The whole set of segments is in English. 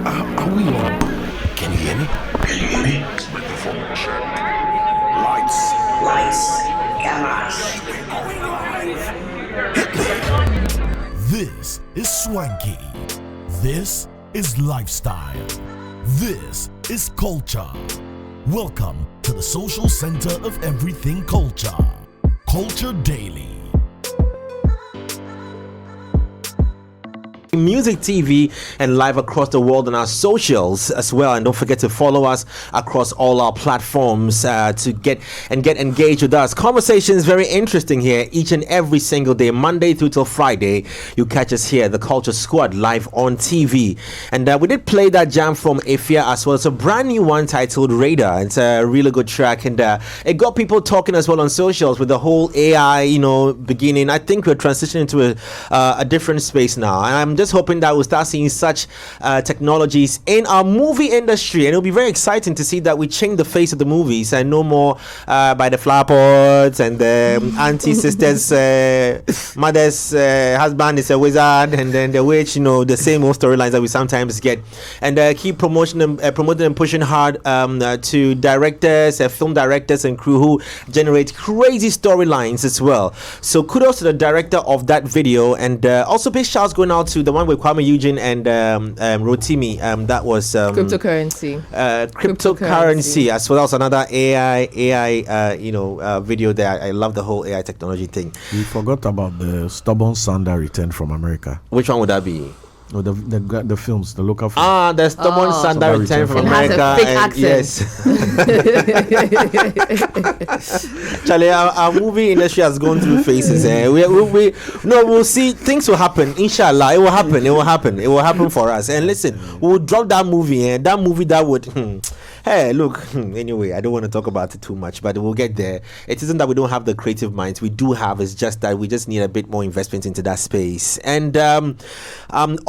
Are we on? Can you hear me? Can you hear me? Microphone check. Lights. Cameras. This is swanky. This is lifestyle. This is culture. Welcome to the social center of everything culture. Culture Daily. Music, TV, and live across the world on our socials as well. And don't forget to follow us across all our platforms to get engaged with us. Conversations very interesting here each and every single day, Monday through till Friday. You catch us here, the Culture Squad, live on TV. And we did play that jam from Afia as well. It's a brand new one titled Radar. It's a really good track, and it got people talking as well on socials with the whole AI, beginning. I think we're transitioning into a different space now, and I'm just hoping that we'll start seeing such technologies in our movie industry, and it'll be very exciting to see that we change the face of the movies and no more by the flower pots and the auntie sisters mother's husband is a wizard, and then the witch, the same old storylines that we sometimes get, and keep promoting and pushing hard to directors, film directors and crew who generate crazy storylines as well. So kudos to the director of that video, and also big shouts going out to the one with Kwame Eugene and Rotimi. That was cryptocurrency. Cryptocurrency as well. That was another AI video there. I love the whole AI technology thing. We forgot about the stubborn son that returned from America. Which one would that be? No, the films, the local films. The stubborn son that returned from America. Has a fake Yes. Charlie, our movie industry has gone through phases. We'll see. Things will happen. Inshallah, it will happen. It will happen. It will happen for us. And listen, we'll drop that movie. That movie that would. Hey, look. Anyway, I don't want to talk about it too much, but we'll get there. It isn't that we don't have the creative minds. We do have. It's just that we just need a bit more investment into that space. And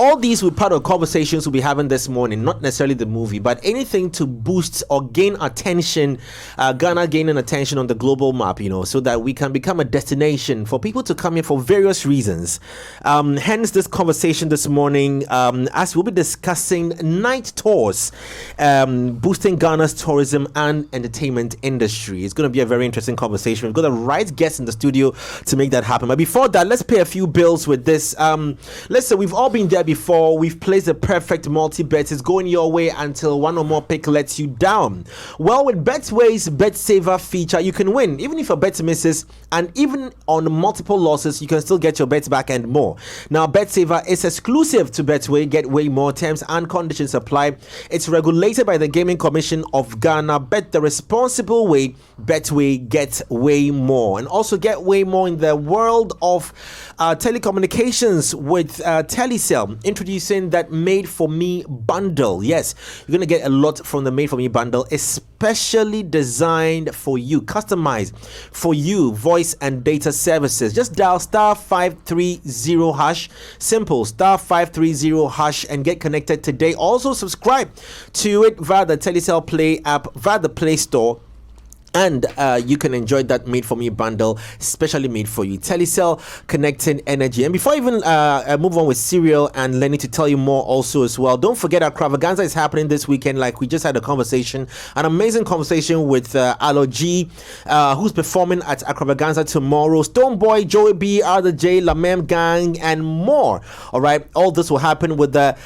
all these will be part of conversations we'll be having this morning. Not necessarily the movie, but anything to boost or gain attention, Ghana gaining attention on the global map, so that we can become a destination for people to come here for various reasons. Hence this conversation this morning, as we'll be discussing night tours, boosting Ghana's tourism and entertainment industry. It's going to be a very interesting conversation. We've got the right guests in the studio to make that happen. But before that, let's pay a few bills with this. Listen, we've all been there before. We've placed the perfect multi-bet. It's going your way until one or more pick lets you down. Well, with Betway's Bet Saver feature, you can win. Even if your bet misses, and even on multiple losses, you can still get your bets back and more. Now, Bet Saver is exclusive to Betway. Get way more. Terms and conditions apply. It's regulated by the Gaming Commission of Ghana. Bet the responsible way. Betway gets way more. And also get way more in the world of telecommunications with Telecel, introducing that Made For Me bundle. Yes, you're going to get a lot from the Made For Me bundle, especially designed for you, customized for you, voice and data services. Just dial *530#, simple, *530#, and get connected today. Also subscribe to it via the Telecel Play app, via the Play Store. And you can enjoy that Made For Me bundle, specially made for you. Telecel, connecting energy. And before I even move on with Serial and Lenny to tell you more also as well, don't forget our Cravaganza is happening this weekend. Like we just had a conversation, an amazing conversation with Alo G, who's performing at Cravaganza tomorrow. Stoneboy, Joey B, R.the.J, Lamem Gang, and more. All right, all this will happen with the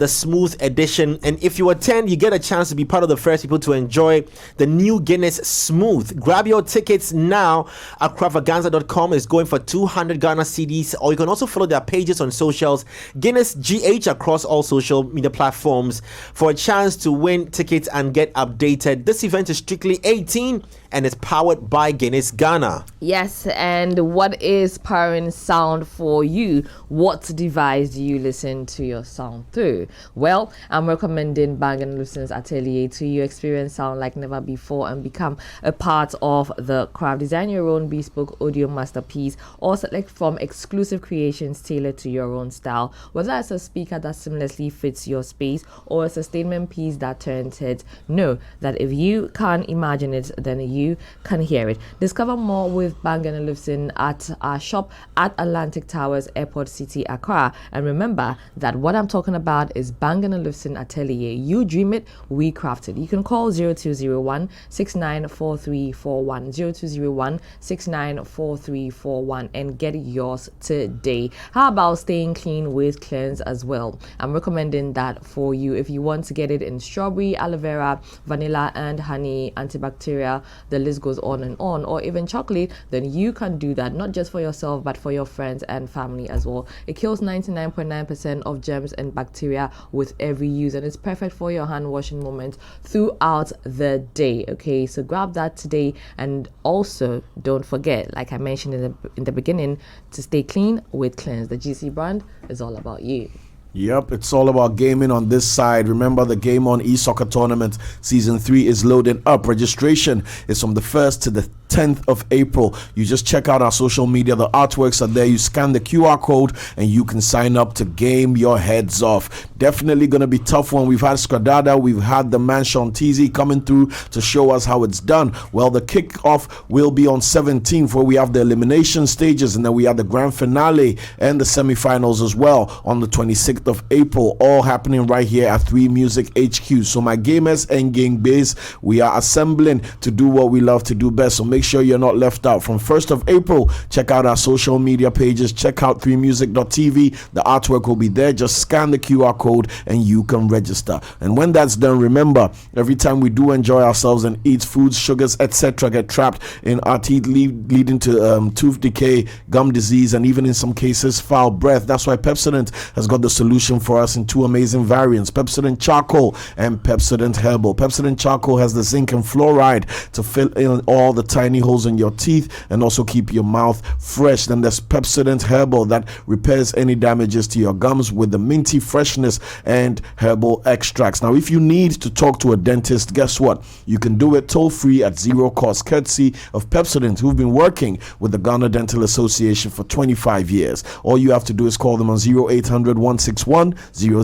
Smooth edition. And if you attend, you get a chance to be part of the first people to enjoy the new Guinness Smooth. Grab your tickets now at cravaganza.com. It's going for 200 Ghana CDs, or you can also follow their pages on socials, Guinness GH, across all social media platforms for a chance to win tickets and get updated. This event is strictly 18 and it's powered by Guinness Ghana. Yes, and what is powering sound for you? What device do you listen to your sound through? Well, I'm recommending Bang & Olufsen's Atelier to you. Experience sound like never before and become a part of the craft. Design your own bespoke audio masterpiece or select from exclusive creations tailored to your own style. Whether it's a speaker that seamlessly fits your space or a sustainment piece that turns heads, know that if you can't imagine it, then you can hear it. Discover more with Bang & Olufsen at our shop at Atlantic Towers, Airport City, Accra. And remember that what I'm talking about is Bang & Olufsen Atelier. You dream it, we craft it. You can call 0201 694341, 0201 694341 and get yours today. How about staying clean with Cleanse as well? I'm recommending that for you if you want to get it in strawberry, aloe vera, vanilla and honey, antibacterial, the list goes on and on, or even chocolate, then you can do that, not just for yourself but for your friends and family as well. It kills 99.9% of germs and bacteria with every use, and it's perfect for your hand washing moments throughout the day. Okay, so grab that today, and also don't forget, like I mentioned in the beginning, to stay clean with Cleanse. The GC brand is all about you. Yep, it's all about gaming on this side. Remember, the Game On e-soccer tournament season 3 is loading up. Registration is from the 1st to the 10th of April. You just check out our social media. The artworks are there. You scan the QR code and you can sign up to game your heads off. Definitely going to be tough one. We've had Skradada, we've had the man Sean Teasy coming through to show us how it's done. Well, the kickoff will be on 17th, where we have the elimination stages, and then we have the grand finale and the semifinals as well on the 26th of April, all happening right here at 3 Music HQ. So my gamers and game base, we are assembling to do what we love to do best. So make sure you're not left out. From 1st of April, check out our social media pages. Check out 3music.tv. The artwork will be there. Just scan the QR code and you can register. And when that's done, remember, every time we do enjoy ourselves and eat foods, sugars, etc., get trapped in our teeth, leading to tooth decay, gum disease, and even in some cases foul breath. That's why Pepsodent has got the solution for us in 2 amazing variants: Pepsodent Charcoal and Pepsodent Herbal. Pepsodent Charcoal has the zinc and fluoride to fill in all the tiny holes in your teeth and also keep your mouth fresh. Then there's Pepsodent Herbal that repairs any damages to your gums with the minty freshness and herbal extracts. Now, if you need to talk to a dentist, guess what? You can do it toll free at 0 cost, courtesy of Pepsodent, who've been working with the Ghana Dental Association for 25 years. All you have to do is call them on 0800 161 000,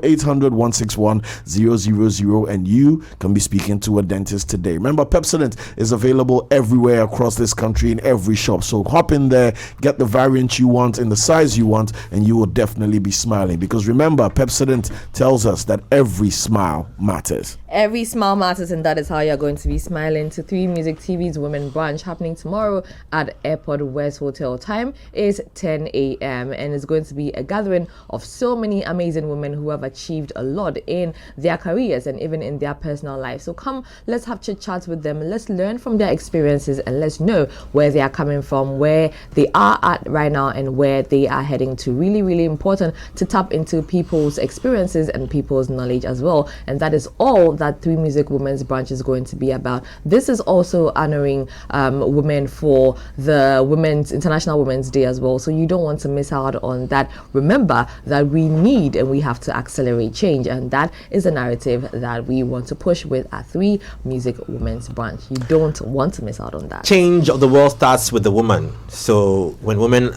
0800 161 000, and you can be speaking to a dentist today. Remember, Pepsodent is available everywhere across this country in every shop. So hop in there, get the variant you want in the size you want, and you will definitely be smiling. Because remember, Pepsodent tells us that every smile matters. Every smile matters, and that is how you're going to be smiling. To 3 Music TV's Women Brunch happening tomorrow at Airport West Hotel. Time is 10 a.m. and it's going to be a gathering of so many amazing women who have achieved a lot in their careers and even in their personal life. So come, let's have chit chats with them. Let's learn from their experiences and let's know where they are coming from, where they are at right now, and where they are heading to. Really, really important to tap into people's experiences and people's knowledge as well. And that is all that 3 Music Women's Brunch is going to be about. This is also honoring women for the International Women's Day as well. So you don't want to miss out on that. Remember that we need and we have to accelerate change, and that is the narrative that we want to push with our 3 Music Women's Brunch. You don't want to miss out on that. Change of the world starts with the woman. So when women,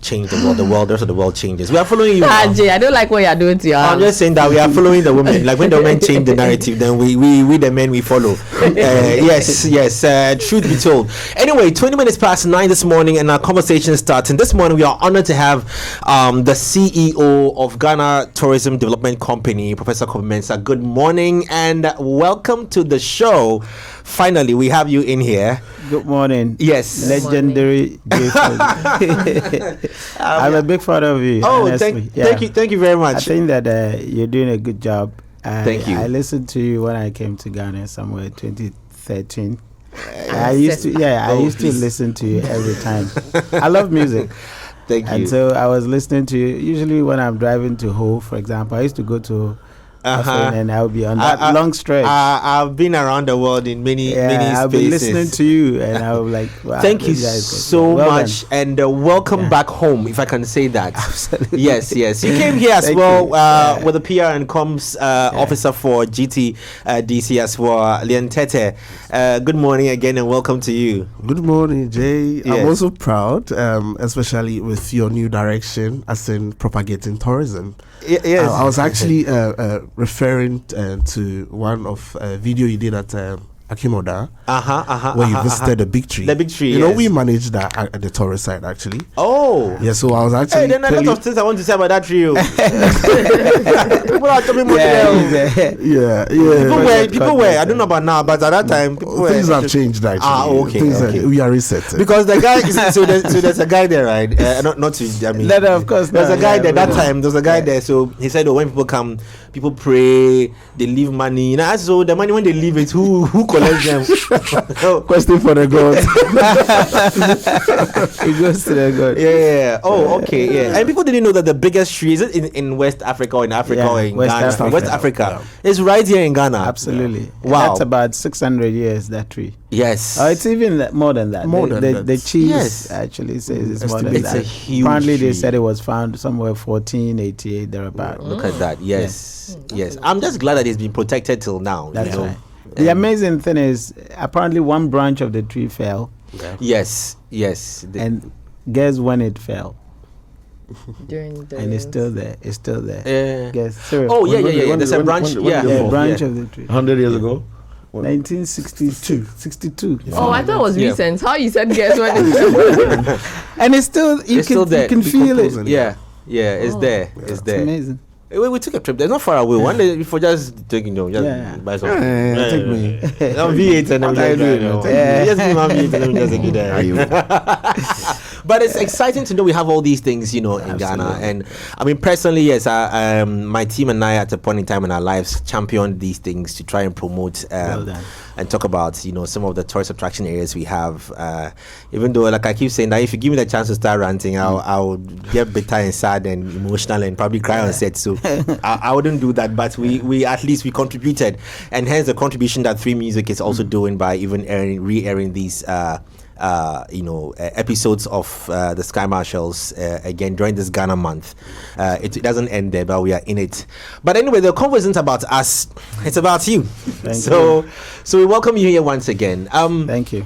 change the world, the rest of the world changes. We are following you. Jay, I don't like what you're doing to your I'm just saying that we are following the women. Like when the women change the narrative, then we the men, we follow. Yes. Truth be told. Anyway, 20 minutes past 9 this morning, and our conversation starts. And this morning, we are honored to have the CEO of Ghana Tourism Development Company, Professor Kobby Mensah. Good morning and welcome to the show. Finally, we have you in here. Good morning. Yes. Legendary. I'm a big fan of you. Oh, thank you very much. I think that you're doing a good job. Thank you. I listened to you when I came to Ghana somewhere 2013. I used to listen to you every time. I love music. Thank you. And so I was listening to you. Usually when I'm driving to Ho, for example, I used to go to and I'll be on that long stretch. I've been around the world in many I'll spaces. be listening to you, and I'll be like, wow, thank you so much, and welcome back home, if I can say that. Absolutely. Yes. You came here as with the PR and Comms officer for GTDC as well, Lian Tete. Good morning again, and welcome to you. Good morning, Jay. I'm also proud, especially with your new direction as in propagating tourism. Yes. I was actually referring to one of video you did at Akimoda, where you visited the big tree. The big tree. You know, we managed that at the tourist side actually. Oh. Yeah, so I was actually. Hey, then a lot of things I want to say about that tree. People are talking about People were. I don't know about now, but at that time, things have changed actually. Okay. We are reset. Because the guy, so there's a guy there, right? Not to, I mean. No, of course. There's a guy there that time. There's a guy there. So he said, when people come, people pray, they leave money. You know, so the money when they leave it, who collects them? Question for the god. It goes to the god. Yeah. Oh, okay. Yeah. And people didn't know that the biggest tree is it in West Africa or in Africa or in Ghana. West Africa. It's right here in Ghana. Absolutely. Yeah. Wow. That's about 600 years, that tree. Yes. It's even more than that. The cheese actually says it's more than that. It's a huge Apparently, tree. they said it was found somewhere 1488 thereabout. Look at that. Yes. I'm just glad that it's been protected till now. That's right. The amazing thing is, apparently, one branch of the tree fell. Yes. And guess when it fell? During the And it's still there. It's still there. Guess. Oh, yeah. There's a branch. Branch of the tree. 100 years ago. 1962. Oh, I thought it was recent. How you said guess when? And it's still you can feel it. Yeah, it's there. It's there. Amazing. We took a trip. They're not far away. One day before just taking buy something. Take me. I'm V8 and I'm just take you there. But it's exciting to know we have all these things, in Ghana. And I mean, personally, yes, my team and I, at a point in time in our lives, championed these things to try and promote and talk about, some of the tourist attraction areas we have. Even though, like I keep saying, that if you give me the chance to start ranting, I'll get bitter and sad and emotional and probably cry on set. So I wouldn't do that. But we at least we contributed, and hence the contribution that Three Music is also doing by even re-airing these. Episodes of the Sky Marshals again during this Ghana month. It doesn't end there, but we are in it. But anyway, the convo isn't about us; it's about you. So we welcome you here once again. Thank you.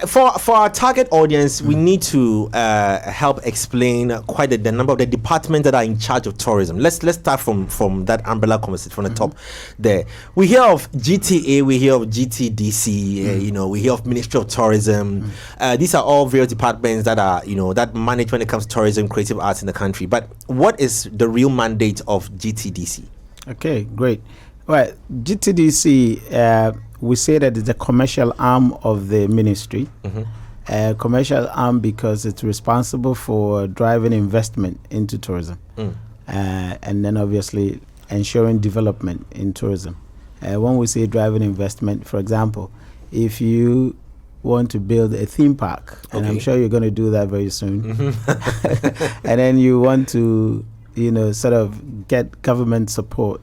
For our target audience, we need to help explain quite the number of the departments that are in charge of tourism. Let's start from that umbrella conversation from the top there. We hear of GTA, we hear of GTDC, we hear of Ministry of Tourism. These are all various departments that are, that manage when it comes to tourism, creative arts in the country. But what is the real mandate of GTDC? Okay, great. Well, GTDC, we say that it's the commercial arm of the ministry. Commercial arm because it's responsible for driving investment into tourism. And then obviously ensuring development in tourism. When we say driving investment, for example, if you want to build a theme park, and I'm sure you're going to do that very soon, and then you want to, sort of get government support,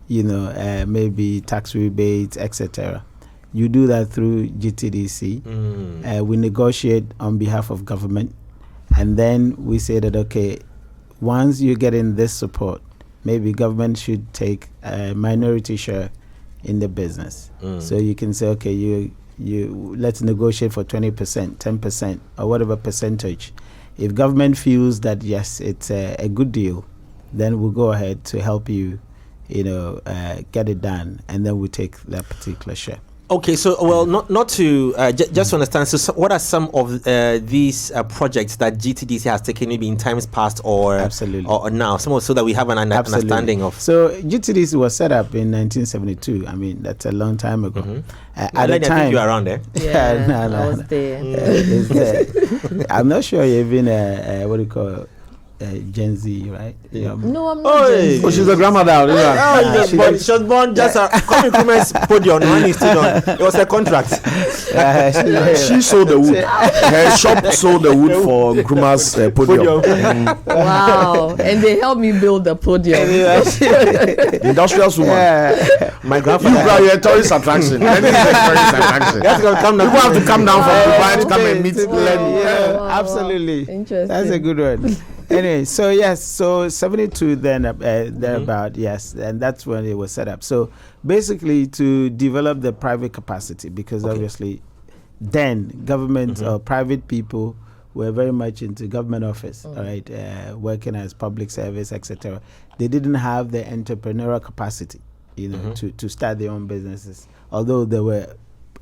maybe tax rebates, etc. You do that through GTDC. We negotiate on behalf of government, and then we say that, okay, once you get in this support, maybe government should take a minority share in the business. So you can say, okay, you let's negotiate for 20%, 10%, or whatever percentage. If government feels that yes, it's a good deal, then we'll go ahead to help you, get it done, and then we take that particular share. Okay, so not to just to understand. So, what are some of these projects that GTDC has taken, maybe in times past or or now, so that we have an understanding of? So GTDC was set up in 1972. I mean, that's a long time ago. At the time, I think you were around there. Yeah, I was there. I'm not sure even what do you call Gen Z, right? Yeah. No, I'm not. Gen Z. Oh, she's a grandmother. She was born just Kwame Nkrumah's podium when he stood on. It was a contract. She sold the wood. Her shop sold the wood for Nkrumah's podium. Wow. And they helped me build the podium. Industrial woman. My grandfather. You are a tourist attraction. Anything is a tourist attraction. People have to come down from Dubai to come and meet. Absolutely. Interesting. That's a good one. Anyway, so yes, so 72 then thereabout, yes, and that's when it was set up. So basically to develop the private capacity, because obviously then government or private people were very much into government office, all right, working as public service, etc. They didn't have the entrepreneurial capacity, you know, to start their own businesses, although there were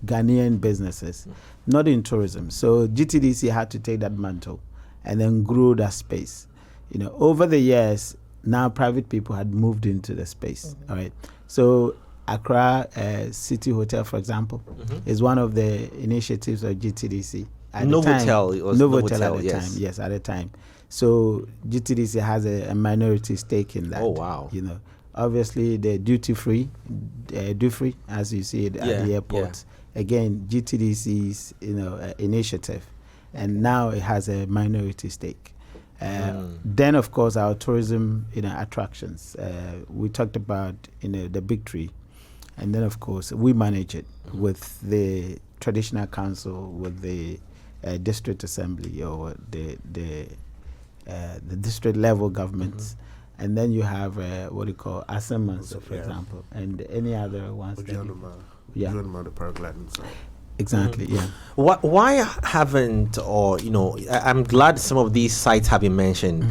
Ghanaian businesses, not in tourism. So GTDC had to take that mantle and then grow that space. You know, over the years, now private people had moved into the space. All right. So Accra City Hotel, for example, is one of the initiatives of GTDC. Novotel, it was Novotel at the time. Yes, at the time. So GTDC has a minority stake in that. Oh wow! You know, obviously the duty free, as you see it at the airports. Again, GTDC's initiative, and now it has a minority stake. Then, of course, our tourism attractions. We talked about the Big Tree, and then of course we manage it with the traditional council, with the district assembly or the district level governments. And then you have what you call assemblies, for example, and any other ones. The paragliding. Exactly. Yeah. Why haven't, or I'm glad some of these sites have been mentioned.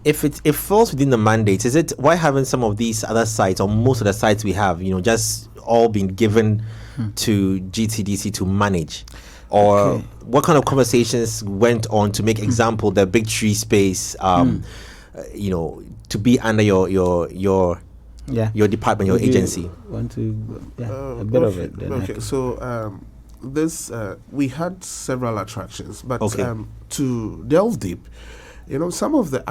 If it falls within the mandate, why haven't some of these other sites, or most of the sites we have, just all been given to GTDC to manage? Or what kind of conversations went on to make example the Big Tree space, to be under your department, your agency? Want to a bit of it. Then so this we had several attractions, but to delve deep, some of the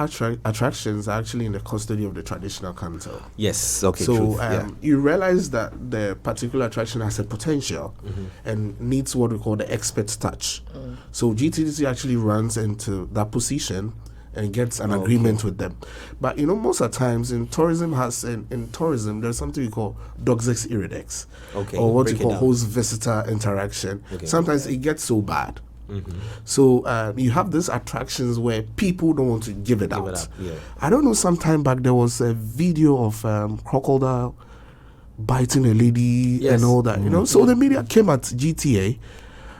attractions are actually in the custody of the traditional council. Yes. Okay. So you realize that the particular attraction has a potential and needs what we call the expert touch. So GTDC actually runs into that position and gets an agreement with them. But most of the times in tourism there's something we call DOGSEX IRIDEX, or what we call host visitor interaction. Sometimes it gets so bad. So you have these attractions where people don't want to give it out. I don't know, some time back there was a video of crocodile biting a lady and all that. So the media came at GTA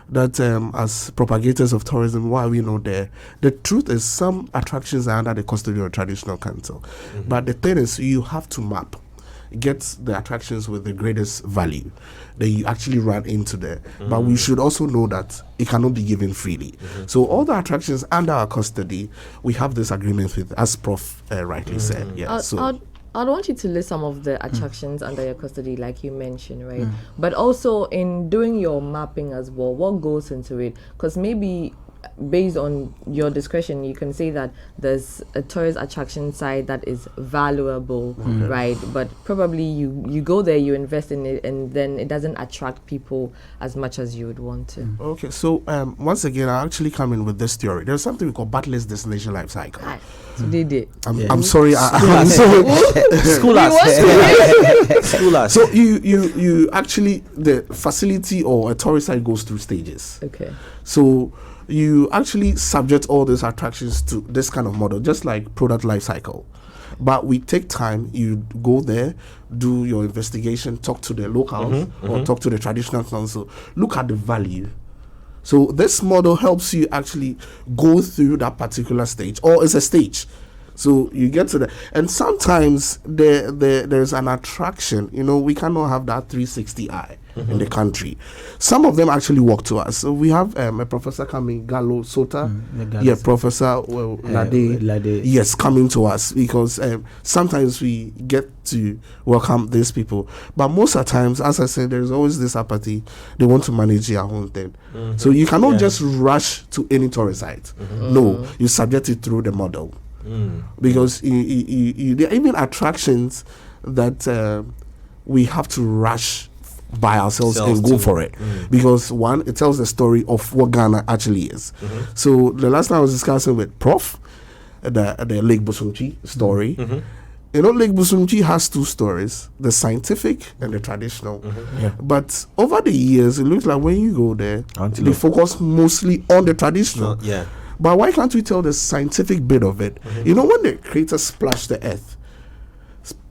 that as propagators of tourism, why we know there. The truth is some attractions are under the custody of traditional council. But the thing is, you have to map, get the attractions with the greatest value that you actually run into there. But we should also know that it cannot be given freely. So all the attractions under our custody, we have this agreement with, as Prof rightly said. I'd want you to list some of the attractions under your custody, like you mentioned, right? But also in doing your mapping as well, what goes into it? Because maybe based on your discretion, you can say that there's a tourist attraction site that is valuable, right? But probably you go there, you invest in it, and then it doesn't attract people as much as you would want to. Okay, so once again, I actually come in with this theory. There's something we call Butler's destination life cycle. I'm sorry. I'm sorry. School us. So you actually, the facility or a tourist site goes through stages. Okay. So you actually subject all these attractions to this kind of model, just like product life cycle. But we take time, you go there, do your investigation, talk to the locals or talk to the traditional council, look at the value. So this model helps you actually go through that particular stage, or it's a stage. So you get to the, and sometimes there's an attraction, we cannot have that 360 eye in the country. Some of them actually walk to us. So we have a Professor coming, Gallo Sota, Professor Lade, yes, coming to us, because sometimes we get to welcome these people. But most of the times, as I said, there's always this apathy. They want to manage their own thing. So you cannot just rush to any tourist site. No, you subject it through the model. because there are even attractions that we have to rush by ourselves and go for it, because one, it tells the story of what Ghana actually is. So the last time I was discussing with Prof, the Lake Busumchi story. You know, Lake Busumchi has two stories, the scientific and the traditional. But over the years, it looks like when you go there, they focus mostly on the traditional. But why can't we tell the scientific bit of it? You know, when the creator splashed the earth,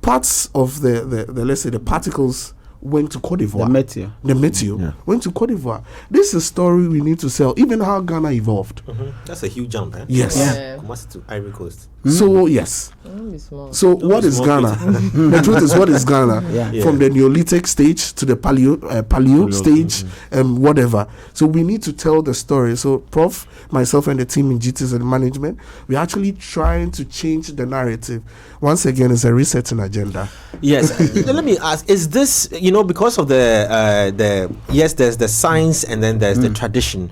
parts of the let's say the particles went to Cote d'Ivoire. The meteor went to Cote d'Ivoire. This is a story we need to sell. Even how Ghana evolved. That's a huge jump, eh? Yes. Kumasi to Ivory Coast. So yes. So what is Ghana? The truth is, what is Ghana? From the Neolithic stage to the Paleo stage and whatever. So we need to tell the story. So Prof, myself and the team in GTs and management, we're actually trying to change the narrative. Once again, it's a resetting agenda. Yes. Let me ask, is this, you know, because of the yes, there's the science and then there's the tradition.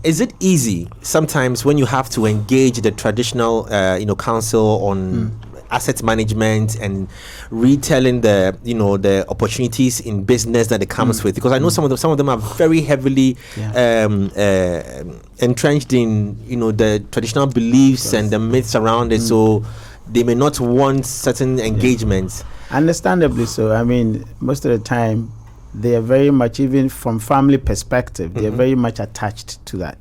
Is it easy sometimes when you have to engage the traditional council on asset management and retelling the the opportunities in business that it comes with? Because I know some of them are very heavily entrenched in the traditional beliefs and the myths around it, so they may not want certain engagements. Understandably so. I mean, most of the time they are very much, even from family perspective, they are very much attached to that.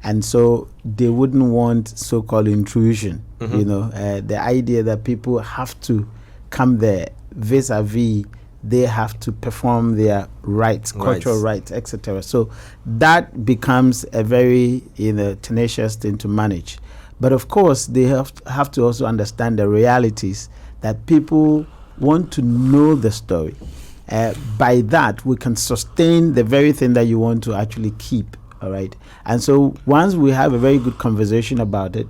And so they wouldn't want so-called intrusion, the idea that people have to come there vis-a-vis, they have to perform their rights, cultural rights, etc. So that becomes a very tenacious thing to manage. But of course, they have to also understand the realities that people want to know the story. By that, we can sustain the very thing that you want to actually keep. All right. And so once we have a very good conversation about it,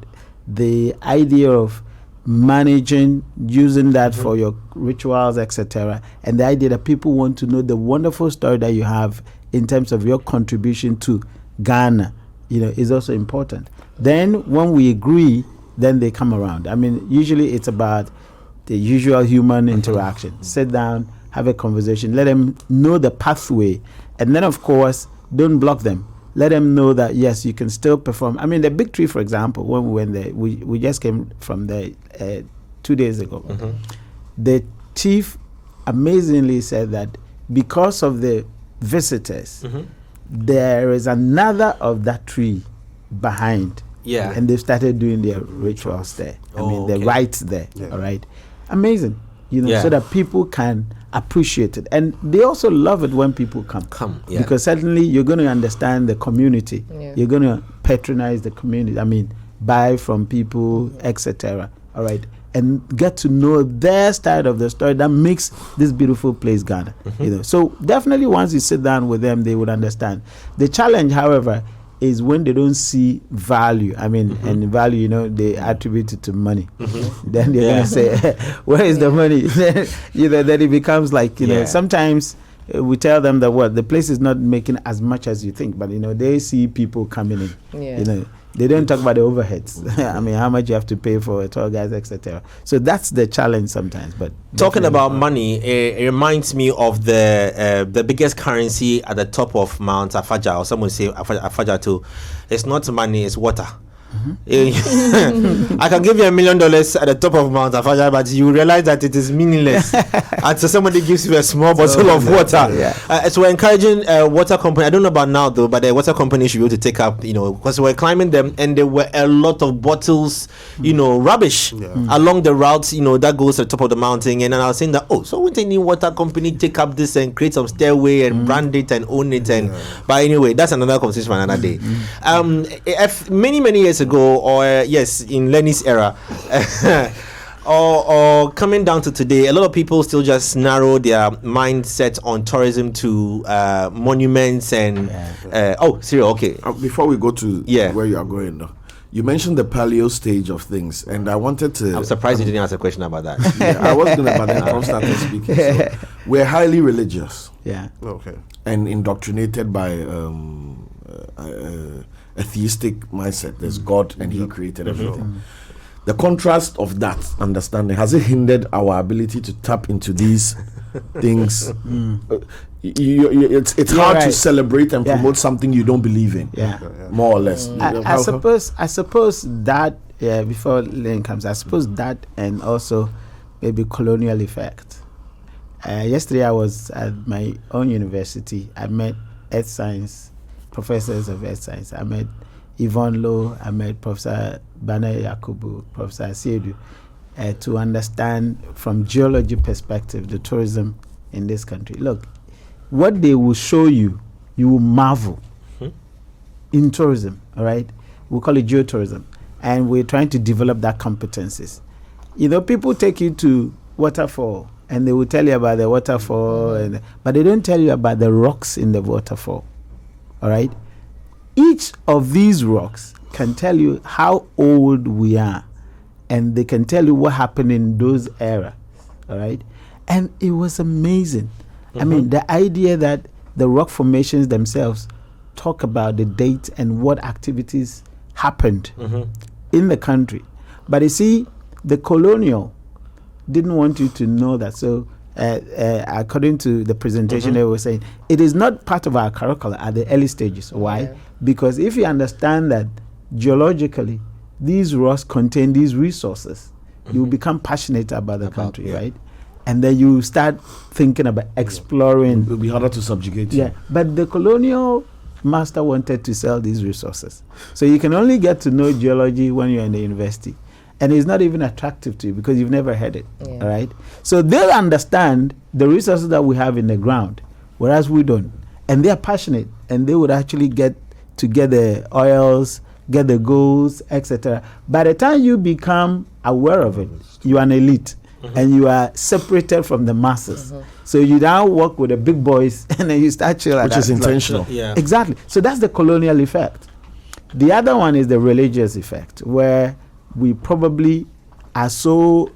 the idea of managing, using that for your rituals, etc., and the idea that people want to know the wonderful story that you have in terms of your contribution to Ghana, is also important. Then when we agree, then they come around. I mean, usually it's about the usual human interaction. Sit down, have a conversation, let them know the pathway, and then of course, don't block them. Let them know that yes, you can still perform. I mean, the Big Tree, for example, when we went there, we just came from there 2 days ago. The chief amazingly said that because of the visitors, there is another of that tree behind. And they've started doing their rituals there. The rites there. All right. Amazing. So that people can appreciate it. And they also love it when people come. Because certainly you're going to understand the community. You're going to patronize the community. I mean, buy from people, etc. All right. And get to know their side of the story that makes this beautiful place Ghana. So definitely once you sit down with them, they would understand. The challenge, however, is when they don't see value. I mean, and value, they attribute it to money. Then they're going to say, where is the money? Then it becomes like, sometimes we tell them that the place is not making as much as you think, but, they see people coming in. They don't talk about the overheads. I mean, how much you have to pay for tour guides, etc. So that's the challenge sometimes. But talking about money, it reminds me of the biggest currency at the top of Mount Afaja, or someone say Afaja too. It's not money, it's water. I can give you $1 million at the top of Mount Afaja, but you realize that it is meaningless until somebody gives you a small bottle of water. So we're encouraging water company. I don't know about now though, but the water company should be able to take up, because we're climbing them and there were a lot of bottles, rubbish along the route, that goes to the top of the mountain. And then I was saying that, so wouldn't any water company take up this and create some stairway and brand it and own it? But anyway, that's another conversation for another day. Many years ago, or in Lenny's era, or coming down to today, a lot of people still just narrow their mindset on tourism to monuments and Cyril, okay. Before we go to where you are going though, you mentioned the paleo stage of things, and I wanted to... I'm surprised you didn't ask a question about that. I was going to, but then Tom started speaking. So we're highly religious. Okay. And indoctrinated by a theistic mindset. There's God and He created everything. the contrast of that understanding, has it hindered our ability to tap into these things? It's You're hard to right. celebrate and Yeah. promote something you don't believe in. Yeah. More or less. I suppose that before Lane comes, I suppose that and also maybe colonial effect. Yesterday I was at my own university. I met earth science professors of earth science. I met Yvonne Lowe. I met Professor Bana Yakubu, Professor C.E.O. To understand from geology perspective the tourism in this country. Look, what they will show you, you will marvel in tourism. All right, we call it geotourism, and we're trying to develop that competencies. You know, people take you to waterfall and they will tell you about the waterfall, but they don't tell you about the rocks in the waterfall. All right, each of these rocks can tell you how old we are, and they can tell you what happened in those eras. All right, and it was amazing. I mean, the idea that the rock formations themselves talk about the date and what activities happened in the country. But you see, the colonial didn't want you to know that. So according to the presentation, they were saying, it is not part of our curriculum at the early stages. Why? Yeah. Because if you understand that geologically, these rocks contain these resources, you become passionate about the country, right? And then you start thinking about exploring. It will be harder to subjugate you. Yeah, but the colonial master wanted to sell these resources. So you can only get to know geology when you're in the university. And it's not even attractive to you because you've never heard it, Yeah. all right? So they'll understand the resources that we have in the ground, whereas we don't. And they're passionate, and they would actually get to get the oils, get the golds, etc. By the time you become aware of it, you are an elite. And you are separated from the masses. So you now work with the big boys and then you start chilling. Which is intentional. Yeah. Exactly. So that's the colonial effect. The other one is the religious effect, where we probably are so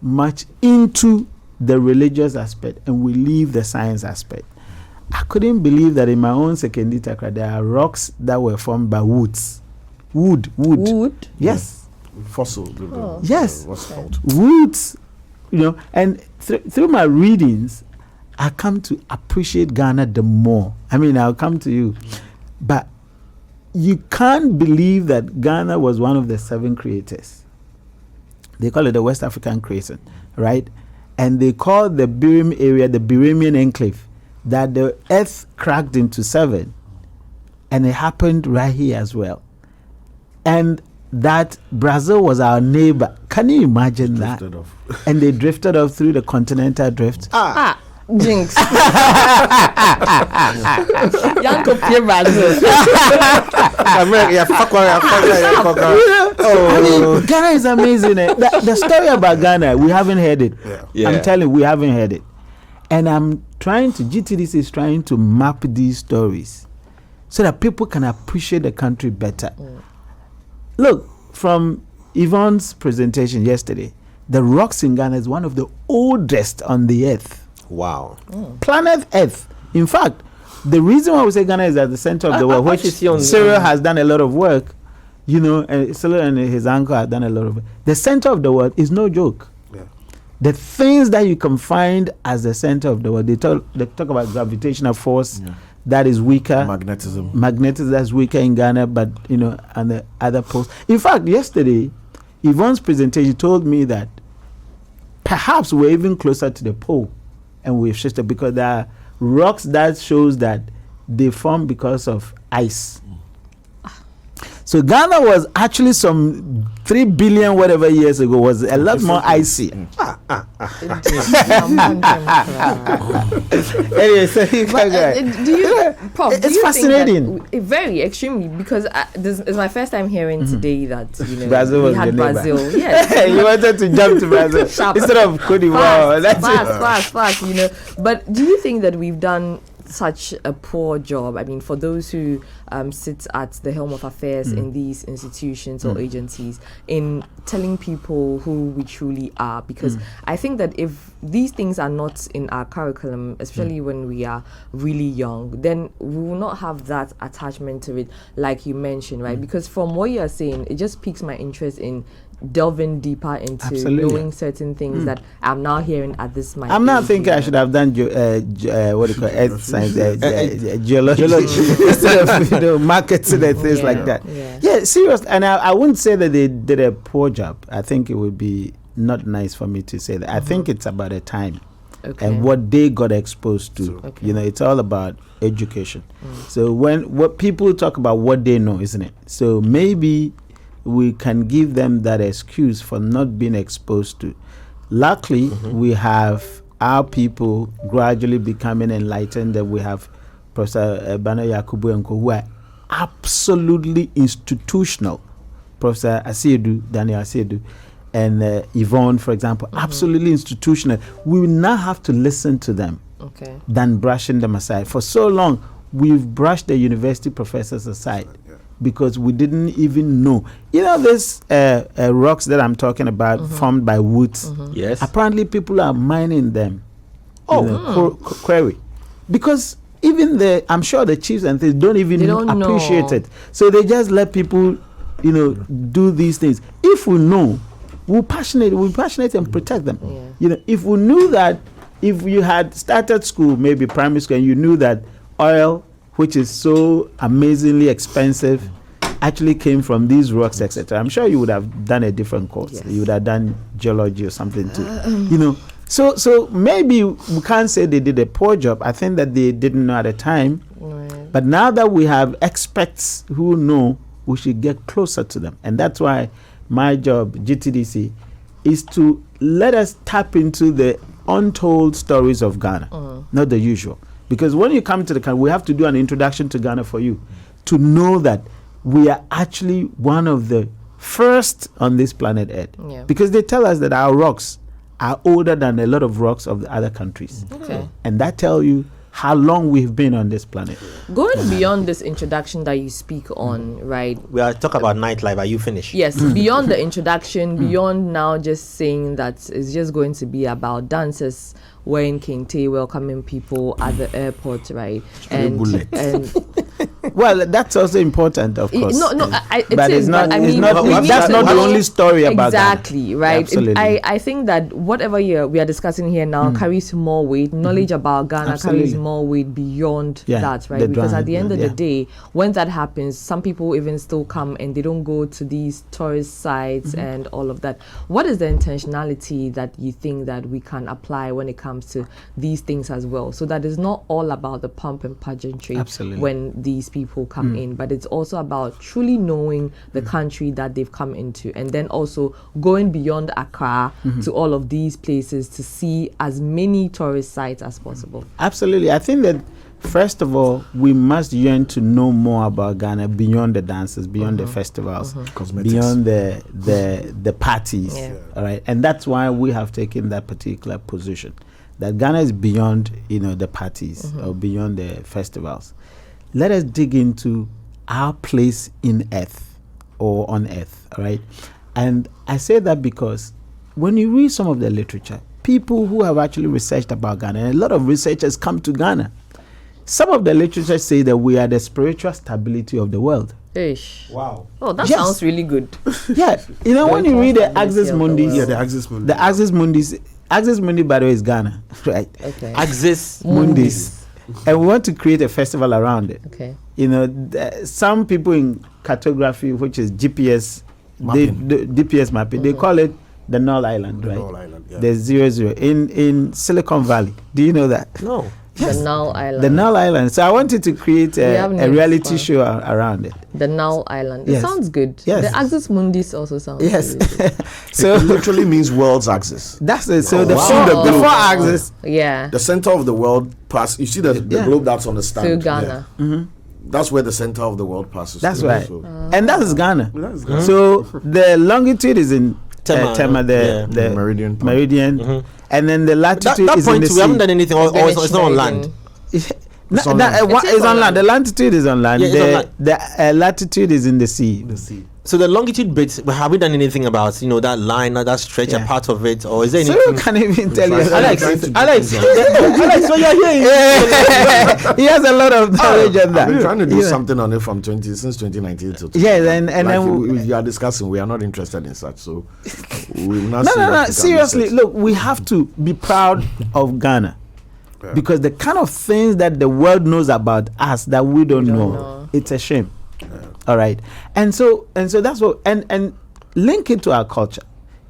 much into the religious aspect and we leave the science aspect. I couldn't believe that in my own secondary Takra, there are rocks that were formed by woods. Wood. Wood? Yes. Fossil. Yes. What's it called? Woods. You know, and through my readings, I come to appreciate Ghana the more. I mean, I'll come to you. But you can't believe that Ghana was one of the 7 creators. They call it the West African Crescent, right? And they call the Birim area the Birimian Enclave, that the earth cracked into 7. And it happened right here as well. And that Brazil was our neighbor. Can you imagine that? Drifted off. And they drifted off through the continental drift. Jinx. Yanko Pierre Brazil. I mean, Ghana is amazing. The story about Ghana, we haven't heard it. Yeah. I'm telling you, we haven't heard it. And GTDC is trying to map these stories so that people can appreciate the country better. Look, from Yvonne's presentation yesterday, the rocks in Ghana is one of the oldest on the earth. Wow. Planet Earth. In fact, the reason why we say Ghana is at the center of the world, which Cyril has done a lot of work, you know, and Cyril and his uncle have done a lot of work. The center of the world is no joke. Yeah. The things that you can find as the center of the world, they talk about gravitational force that is weaker. Magnetism. Magnetism that's weaker in Ghana, but, you know, and the other poles. In fact, yesterday, Yvonne's presentation told me that perhaps we're even closer to the pole and we've shifted because there are rocks that shows that they form because of ice. So Ghana was actually some 3 billion whatever years ago was a lot more icy. Anyway, so you But, can do you, Prof, do it's you fascinating. Think that very extremely, because this is my first time hearing today that, you know, Brazil we was had your neighbor. Brazil. Yes. You wanted to jump to Brazil Sharp. instead of Cote d'Ivoire. Fast, you know. But do you think that we've done such a poor job? I mean, for those who sit at the helm of affairs in these institutions or agencies, in telling people who we truly are, because I think that if these things are not in our curriculum, especially when we are really young, then we will not have that attachment to it, like you mentioned, right? Because from what you are saying, it just piques my interest in delving deeper into Absolutely. knowing certain things that I'm now hearing at this moment. I'm not thinking I should have done what do you call earth science, geology, instead of marketing and things like that. Yeah, serious. And I wouldn't say that they did a poor job. I think it would be not nice for me to say that. I think it's about the time and what they got exposed to. You know, it's all about education. So what people talk about what they know, isn't it? So maybe we can give them that excuse for not being exposed to. Luckily, we have our people gradually becoming enlightened, that we have Professor Bana Yakubu and who are absolutely institutional. Professor Daniel Asiedu, and Yvonne, for example, absolutely institutional. We will now have to listen to them than brushing them aside. For so long, we've brushed the university professors aside because we didn't even know. You know, this rocks that I'm talking about formed by woods. Yes. Apparently, people are mining them. Quarry. Because even I'm sure the chiefs and things don't even appreciate it. So they just let people, do these things. If we know, we're passionate and protect them. You know, if we knew that, if you had started school, maybe primary school, and you knew that oil, which is so amazingly expensive, actually came from these rocks, etc., I'm sure you would have done a different course. You would have done geology or something too. So maybe we can't say they did a poor job. I think that they didn't know at the time. But now that we have experts who know, we should get closer to them. And that's why my job, GTDC, is to let us tap into the untold stories of Ghana, not the usual. Because when you come to the country, we have to do an introduction to Ghana for you to know that we are actually one of the first on this planet Earth. Because they tell us that our rocks are older than a lot of rocks of the other countries. And that tells you how long we've been on this planet. Going beyond this introduction that you speak on, right? We are talking about nightlife. Are you finished? Yes, beyond the introduction, beyond now just saying that it's just going to be about dancers wearing kente, welcoming people at the airport, right? And well, that's also important, of course. It is not. I mean, that's not the only story about exactly Ghana. Right. Absolutely. I think that whatever we are discussing here now carries more weight. Knowledge about Ghana carries more weight beyond that, right? Because at the end of the day, when that happens, some people even still come and they don't go to these tourist sites and all of that. What is the intentionality that you think that we can apply when it comes to these things as well, so that it's not all about the pomp and pageantry when these people come in, but it's also about truly knowing the country that they've come into, and then also going beyond Accra to all of these places to see as many tourist sites as possible. Absolutely. I think that first of all, we must yearn to know more about Ghana beyond the dances, beyond the festivals, beyond the parties. All right, and that's why we have taken that particular position. That Ghana is beyond, the parties or beyond the festivals. Let us dig into our place in earth or on earth, all right? And I say that because when you read some of the literature, people who have actually researched about Ghana, and a lot of researchers come to Ghana, some of the literature say that we are the spiritual stability of the world. Ish. Wow. Oh, that sounds really good. Yeah. When you read the Axis Mundi, the Axis Mundi. The Axis Mundi, by the way, is Ghana, right? Okay. Axis Mundis. And we want to create a festival around it. Okay. Some people in cartography, which is GPS, DPS mapping, they call it the Null Island, right? Null Island, yeah. The 00 in Silicon Valley. Do you know that? No. Yes. The Null Island. The Null Island. So I wanted to create a reality show around it. The Null Island. It sounds good. Yes. The Axis Mundis also sounds good. So it literally means world's axis. That's it. So the globe. four axis. Yeah. The center of the world pass. You see the globe that's on the stand. To Ghana. That's where the center of the world passes. That's through. right. So And that is Ghana. that's Ghana. So the longitude is in Tema, the meridian. And then the latitude that is in point the sea. we haven't done anything, or it's not on land. It's on land. on land. The latitude is on land. Yeah, it's on land. The latitude is in the sea. The sea. So the longitude bit, have we done anything about that line, that stretch, a part of it, or is there So anything? you can even tell you. Alex, so you're here. He has a lot of knowledge on that. I've been trying to do something on it since 2019 till today. Yeah, and then we are discussing. We are not interested in such, so we will not. No. Seriously, look, we have to be proud of Ghana because the kind of things that the world knows about us that we don't know, it's a shame. All right, and so that's what, and link it to our culture.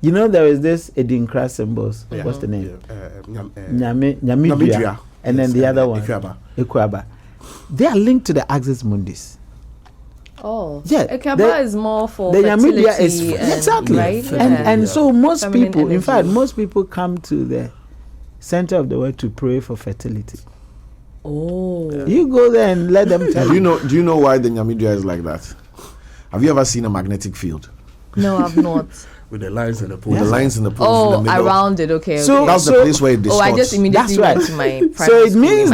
There is this Edinkra symbols. What's the name? Nyamidria. And then the other one, Ekwaba. They are linked to the Axis Mundis. Oh, yeah. Ekwaba is more for the fertility. Nyamidria is exactly right. And so most feminine people, energy. in fact, most people come to the center of the world to pray for fertility. Oh, you go there and let them tell you. Do you know why the Nyamidria is like that? Have you ever seen a magnetic field? No, I've not. With the lines in the pool. With the lines in the pool. Oh, around it. Okay. So that's the place where it distorts. I just immediately went to my. So it means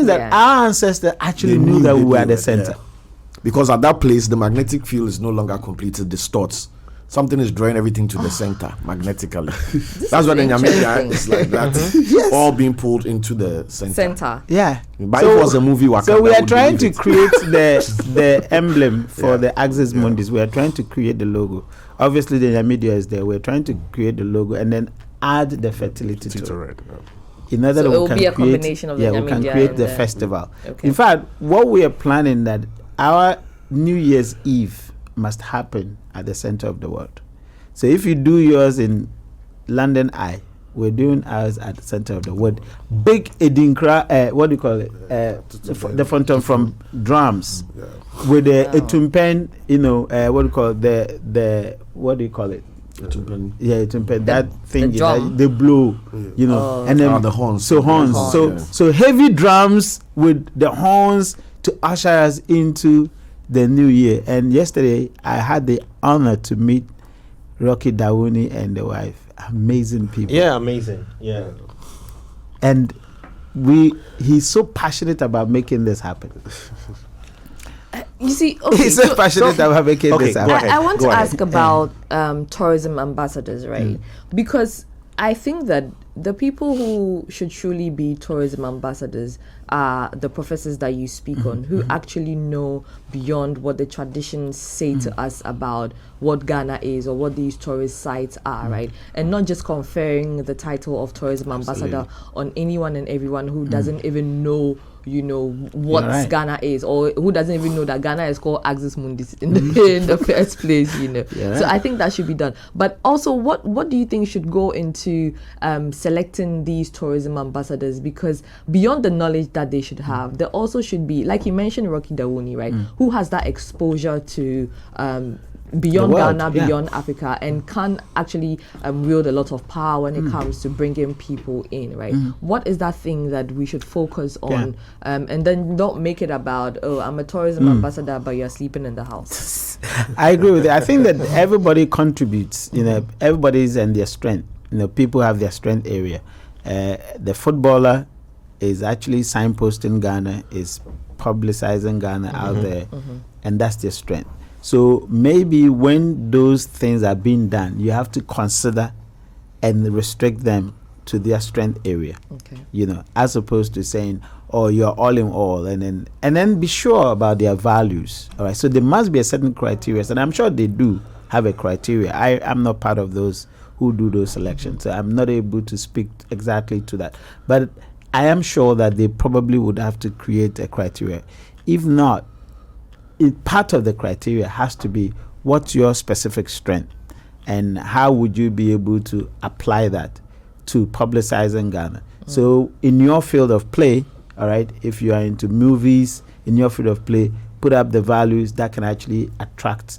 that our ancestors actually knew that we were at the center. Yeah. Because at that place, the magnetic field is no longer complete; it distorts. Something is drawing everything to the center magnetically. That's why the Nyamidria is like that. Yes. All being pulled into the center. Yeah. But it was a movie. Wakanda, so we are trying to create the emblem for the Axis Mundis. We are trying to create the logo. Obviously, the Nyamidria is there. We're trying to create the logo and then add the fertility to it. In order so that it will be a combination of the Nyamidria. We can create the festival. Okay. In fact, what we are planning that our New Year's Eve must happen at the center of the world. So if you do yours in London Eye, we're doing ours at the center of the world. Big Edinkra, what do you call it? The fountain from drums with the etumpen, what do you call it? What do you call it? Etumpen. That thing they blow, and then the horns. So horns. So heavy drums with the horns to usher us into the new year. And yesterday I had the honor to meet Rocky Dawuni and the wife. Amazing people. Yeah, amazing. Yeah. And he's so passionate about making this happen. You see, he's so passionate about making this happen. I want to ask about tourism ambassadors, right? Because I think that the people who should truly be tourism ambassadors are the professors that you speak on, who actually know beyond what the traditions say to us about what Ghana is or what these tourist sites are, right? And not just conferring the title of tourism ambassador on anyone and everyone who doesn't even know what Ghana is, or who doesn't even know that Ghana is called Axis Mundis in the first place, So I think that should be done. But also, what do you think should go into selecting these tourism ambassadors? Because beyond the knowledge that they should have, there also should be, like you mentioned, Rocky Dawuni, right? Who has that exposure to beyond Ghana, beyond Africa, and can actually wield a lot of power when it comes to bringing people in, right? What is that thing that we should focus on, and then don't make it about, I'm a tourism ambassador, but you're sleeping in the house? I agree with you. I think that everybody contributes. Everybody's in their strength. People have their strength area. The footballer is actually signposting Ghana, is publicizing Ghana out there, and that's their strength. So maybe when those things are being done, you have to consider and restrict them to their strength area. As opposed to saying, you're all in all, and then be sure about their values. All right. So there must be a certain criteria, and I'm sure they do have a criteria. I'm not part of those who do those selections, so I'm not able to speak exactly to that. But I am sure that they probably would have to create a criteria. If not, part of the criteria has to be what's your specific strength and how would you be able to apply that to publicizing Ghana. So in your field of play, all right, if you are into movies, in your field of play, put up the values that can actually attract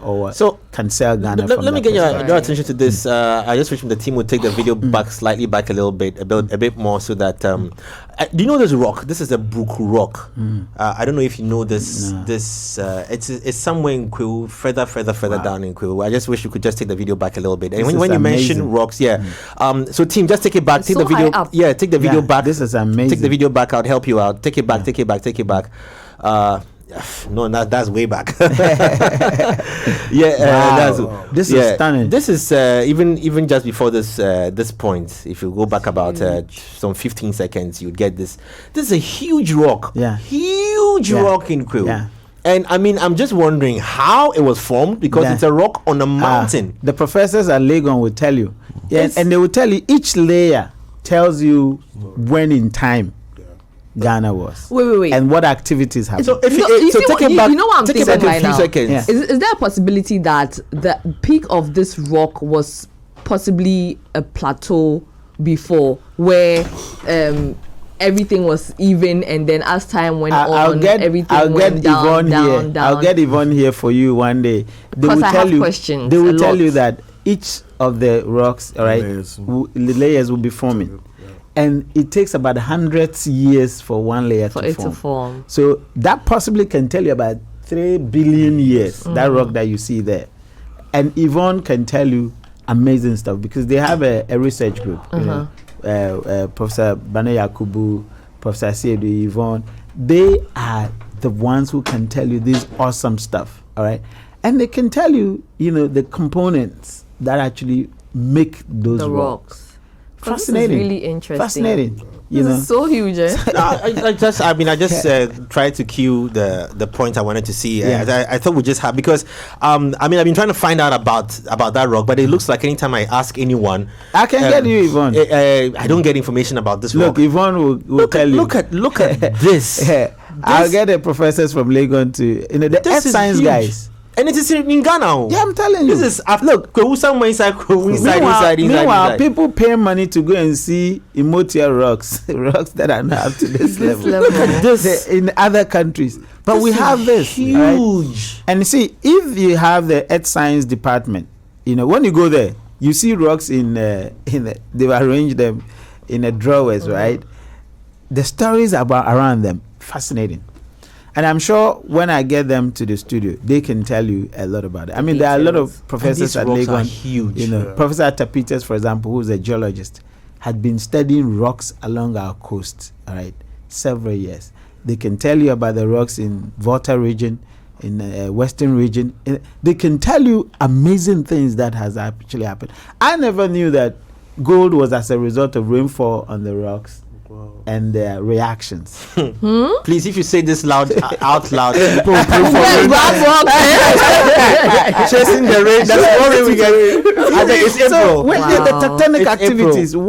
or can sell Ghana. Let me get your attention to this. I just wish the team would take the video slightly back a little bit, a bit more, so that do you know this rock? This is a Brook rock. I don't know if you know this. No. This it's somewhere in Quill, further down in Quill. I just wish you could just take the video back a little bit. And when you mention rocks, so team, just take it back. Take the video. Take the video back. This is amazing. Take the video back. I'll help you out. Take it back. Take it back. No, that's way back. Yeah, This is stunning. This is even just before this point. If you go back about some 15 seconds, you'd get this. This is a huge rock. Yeah. Huge rock in Quill. Yeah. And I mean, I'm just wondering how it was formed because Yeah. it's a rock on a mountain. The professors at Legon will tell you. Yeah, and they will tell you each layer tells you when in time Ghana was. Wait. And what activities happened. So if You see take what- it back, you know what I'm take it thinking back right a few now? seconds. Yeah. Is there a possibility that the peak of this rock was possibly a plateau before where everything was even, and then as time went on, everything went down. I'll get Yvonne here for you one day. They 'Cause will I tell have you. questions, They a will tell lot. you that each of the rocks, all right, the layers will be forming, and it takes about 100 years for one layer For to it form. to form. So that possibly can tell you about 3 billion years. That rock that you see there, and Yvonne can tell you amazing stuff because they have a research group. You know, Professor Bane Yakubu, Professor C.E.O, Yvonne, they are the ones who can tell you this awesome stuff, all right? And they can tell you, the components that actually make those The rocks. rocks. Fascinating. This is really interesting. Fascinating. This is so huge. Eh? I just tried to cue the point I wanted to see. Yeah. I thought we just have because I've been trying to find out about that rock, but it looks like anytime I ask anyone, I can get you, Yvonne. I don't get information about this rock. Look, Yvonne will tell you. Look at this. I'll get the professors from Legon to, the This earth is science huge. guys. And it is in Ghana. Yeah, I'm telling you. This is look. Inside. Meanwhile, people pay money to go and see Imotia rocks, rocks that are not up to this level. level. Look at this. In other countries, but we have this huge. Right? And see, if you have the earth science department, when you go there, you see rocks they've arranged them in a drawers, right? The stories around them, fascinating. And I'm sure when I get them to the studio, they can tell you a lot about it. I mean, there are a lot of professors at rocks are Legon. huge. Professor Tapitas, for example, who's a geologist, had been studying rocks along our coast, all right, several years. They can tell you about the rocks in Volta region, in Western region. They can tell you amazing things that has actually happened. I never knew that gold was as a result of rainfall on the rocks. And their reactions. Please, if you say this out loud, people will pray for Yes, you. black rock. Chasing the rain. That's all we get. I think it's So April. when the tectonic It's activities, April.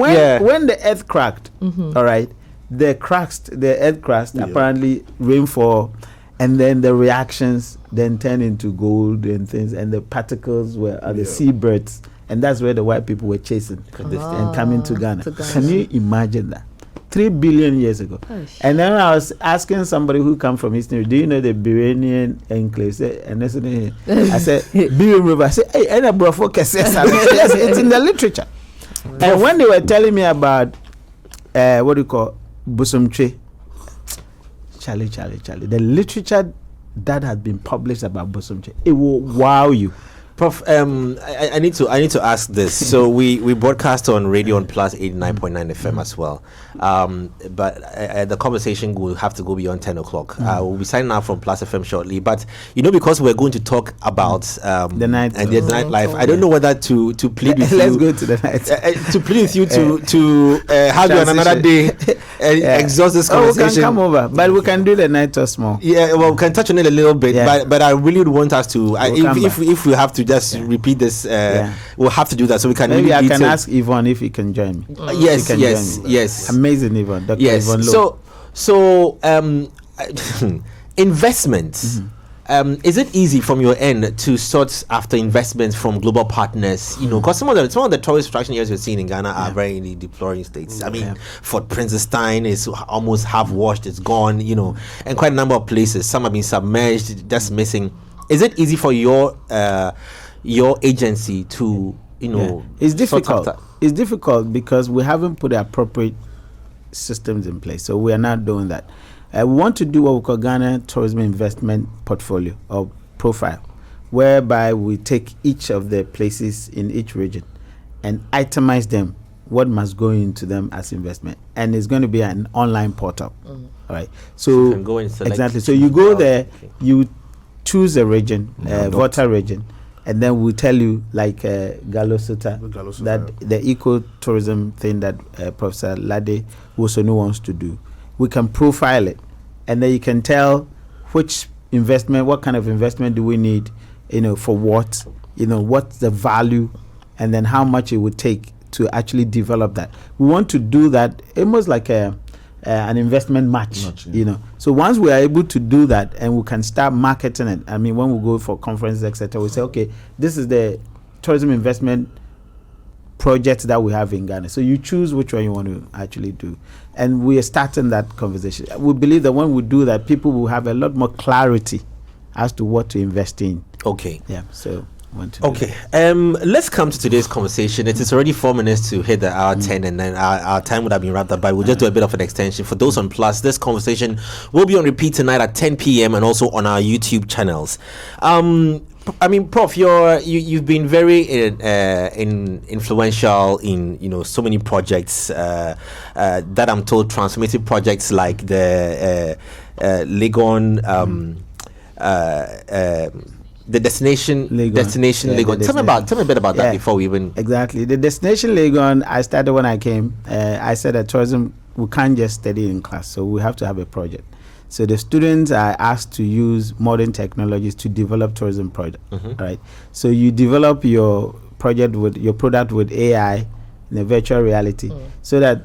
when the earth cracked, all right, the earth crust, apparently rainfall, and then the reactions then turn into gold and things, and the particles were the seabirds, and that's where the white people were chasing and coming to Ghana. Can you imagine that? 3 billion years ago. And then I was asking somebody who come from history, do you know the Biranian enclave? And I said, Biran River. I said, hey, and I brought focus. Yes, it's in the literature. And when they were telling me about what do you call Busumche, Charlie, the literature that has been published about Busumche, it will wow you. Prof, I need to ask this. So we broadcast on radio on Plus 89.9 FM as well, but the conversation will have to go beyond 10 o'clock. We'll be signing out from Plus FM shortly, but because we're going to talk about the night and the nightlife, I don't know whether to plead with Let's you. go to the night. To plead with you to have you on another day exhaust this We conversation. can come over, but we can do the night or small. Yeah, well, we can touch on it a little bit, but I really would want us to. If we have to just repeat this, we'll have to do that so we can. Maybe really I can detail. ask Yvonne if he can join me. Yes, He can yes, join me. yes. Amazing, Yvonne. Dr. Yes. Yvonne Lowe. So investments. Is it easy from your end to sort after investments from global partners? Because some of the tourist attraction areas we're seeing in Ghana are very in the deploring states. I mean, Fort Princestein is almost half washed; it's gone. And quite a number of places. Some have been submerged, just missing. Is it easy for your agency to It's sort difficult. after? It's difficult because we haven't put the appropriate systems in place, so we are not doing that. We want to do what we call Ghana Tourism Investment Portfolio or Profile, whereby we take each of the places in each region and itemize them what must go into them as investment, and it's going to be an online portal. All right. So you can go and select. exactly. So you go there, you choose a region, voter region, and then we'll tell you, like Galosota, that the eco-tourism thing that Professor Lade Wosonu wants to do. We can profile it, and then you can tell which investment, what kind of investment do we need, for what, what's the value, and then how much it would take to actually develop that. We want to do that almost like an investment match, So once we are able to do that, and we can start marketing it. I mean, when we go for conferences, etc., we say, okay, this is the tourism investment project that we have in Ghana. So you choose which one you want to actually do, and we are starting that conversation. We believe that when we do that, people will have a lot more clarity as to what to invest in. Okay. Yeah. So. Okay, let's come to today's conversation. It is already 4 minutes to hit the hour 10, and then our time would have been wrapped up, but we'll just do a bit of an extension. For those on Plus, this conversation will be on repeat tonight at 10 p.m. and also on our YouTube channels. I mean, Prof, you've been very influential in so many projects that I'm told, transformative projects like the Legon. The destination Legon. Tell me a bit about that before we even. Exactly. The destination Legon, I started when I came. I said that tourism, we can't just study in class, so we have to have a project. So the students are asked to use modern technologies to develop tourism project. Right. So you develop your project with your product with AI in a virtual reality, so that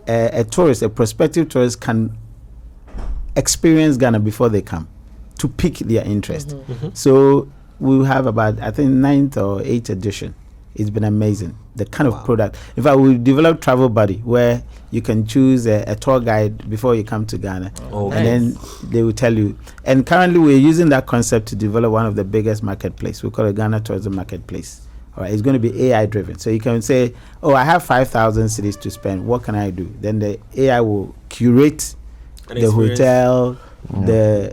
a prospective tourist can experience Ghana before they come, to pique their interest. So we have about, I think, 9th or 8th edition. It's been amazing, the kind of product. In fact, we developed Travel Buddy, where you can choose a tour guide before you come to Ghana. And then they will tell you. And currently we're using that concept to develop one of the biggest marketplace. We call it Ghana Tourism Marketplace. All right, it's going to be AI driven. So you can say, oh, I have 5,000 cities to spend. What can I do? Then the AI will curate the hotel, and they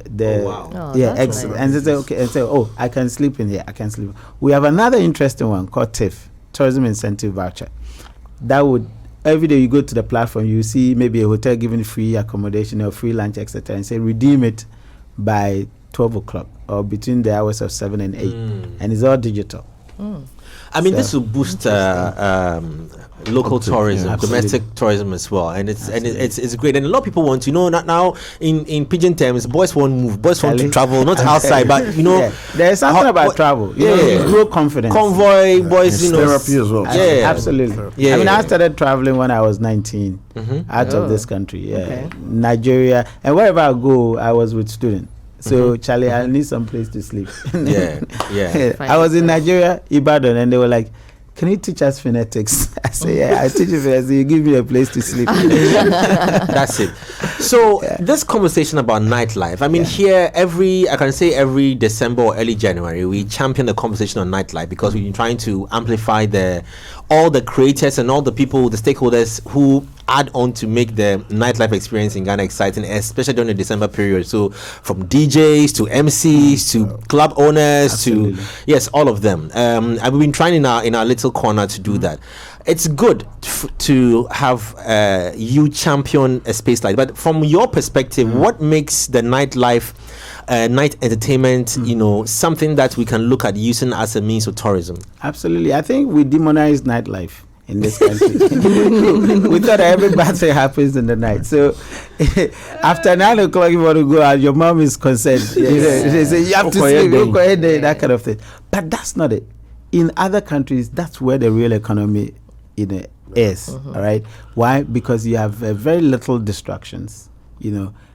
say, okay, and say, oh, I can sleep in here, I can sleep. We have another interesting one called TIF, Tourism Incentive Voucher. That would, every day you go to the platform, you see maybe a hotel giving free accommodation or free lunch, etc., and say redeem it by 12 o'clock or between the hours of 7 and 8, and it's all digital. I mean, this will boost local tourism, domestic tourism as well, and it's great. And a lot of people want to now in pidgin terms, boys won't move, boys want to travel, not outside, but there's something about travel. Grow confidence. Convoy, boys, therapy as well. Yeah, absolutely. I mean, I started traveling when I was 19, out of this country, Nigeria, and wherever I go, I was with students. So Charlie, I need some place to sleep. I was in Nigeria, Ibadan, and they were like, "Can you teach us phonetics?" I say, "Yeah, I teach you phonetics. You give me a place to sleep." That's it. So this conversation about nightlife. I mean, here every December or early January, we champion the conversation on nightlife because we've been trying to amplify all the creators and all the people, the stakeholders who add on to make the nightlife experience in Ghana exciting, especially during the December period. So from DJs to MCs to club owners to all of them. And we've been trying in our little corner to do that. It's good to have you champion a space like that. But from your perspective, what makes the nightlife, night entertainment, something that we can look at using as a means of tourism? Absolutely. I think we demonize nightlife in this country. We thought every bad thing happens in the night. So after 9 o'clock, you want to go out, your mom is concerned. They say you have to sleep, that kind of thing. But that's not it. In other countries, that's where the real economy is. All right. Why? Because you have very little distractions.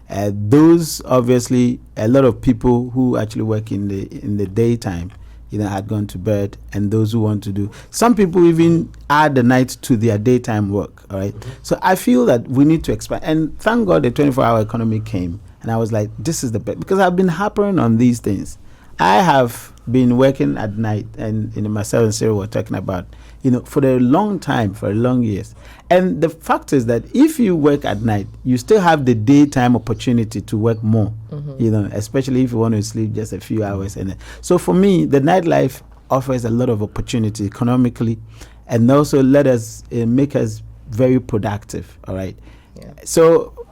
Those obviously a lot of people who actually work in the daytime, had gone to bed, and those who want to do. Some people even add the night to their daytime work. All right. So I feel that we need to expand. And thank God the 24-hour economy came, and I was like, this is the best, because I've been harping on these things. I have been working at night, and myself and Sarah were talking about, for a long time, for long years. And the fact is that if you work at night, you still have the daytime opportunity to work more, especially if you want to sleep just a few hours. And so for me, the nightlife offers a lot of opportunity economically, and also let us make us very productive. All right. So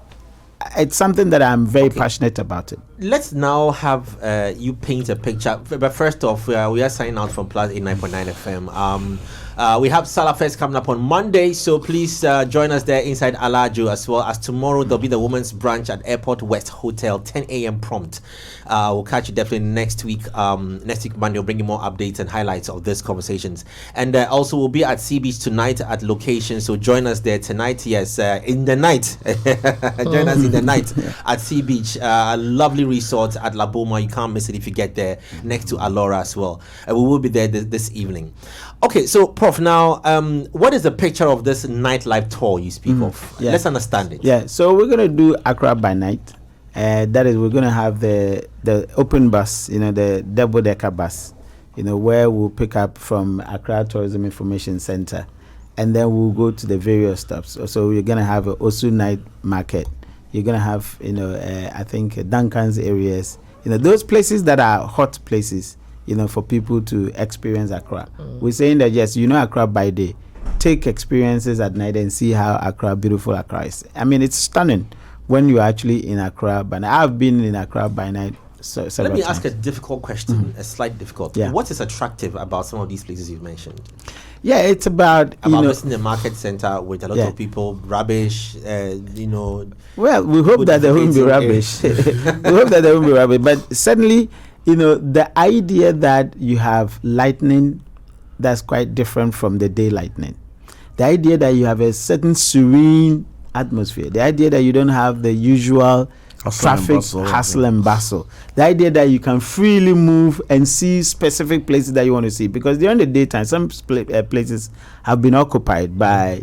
it's something that I'm very passionate about it. Let's now have you paint a picture. But first off, we are signing out from Plus 89.9 FM. We have Salah Fest coming up on Monday, so please join us there inside Alajo, as well as tomorrow there'll be the women's brunch at Airport West Hotel, 10 a.m. prompt. We'll catch you definitely next week. Next week Monday, we'll bring you more updates and highlights of these conversations. And also we'll be at Sea Beach tonight at location, so join us there tonight. Yes, in the night. Join us in the night at Sea Beach, a lovely resort at La Boma. You can't miss it if you get there, next to Alora as well. We will be there this evening. Okay, so Prof, now what is the picture of this nightlife tour you speak of? Yeah. Let's understand it. Yeah, so we're gonna do Accra by night. That is, we're gonna have the open bus, the double-decker bus, where we'll pick up from Accra Tourism Information Center, and then we'll go to the various stops. So we're gonna have a Osu night market. You're gonna have, I think Duncan's areas, those places that are hot places, for people to experience Accra. We're saying that yes, Accra by day. Take experiences at night and see how beautiful Accra is. I mean, it's stunning when you're actually in Accra by night. I've been in Accra by night several Let me times. ask a difficult question, a slight difficult. Yeah. What is attractive about some of these places you've mentioned? Yeah, it's about Visiting the market center with a lot Yeah. of people, rubbish, Well, we hope Good that there won't be debating rubbish. We hope that there won't be rubbish. But certainly, the idea that you have lightning that's quite different from the day lightning. The idea that you have a certain serene atmosphere. The idea that you don't have the usual traffic hustle and bustle. The idea that you can freely move and see specific places that you want to see, because during the daytime some places have been occupied by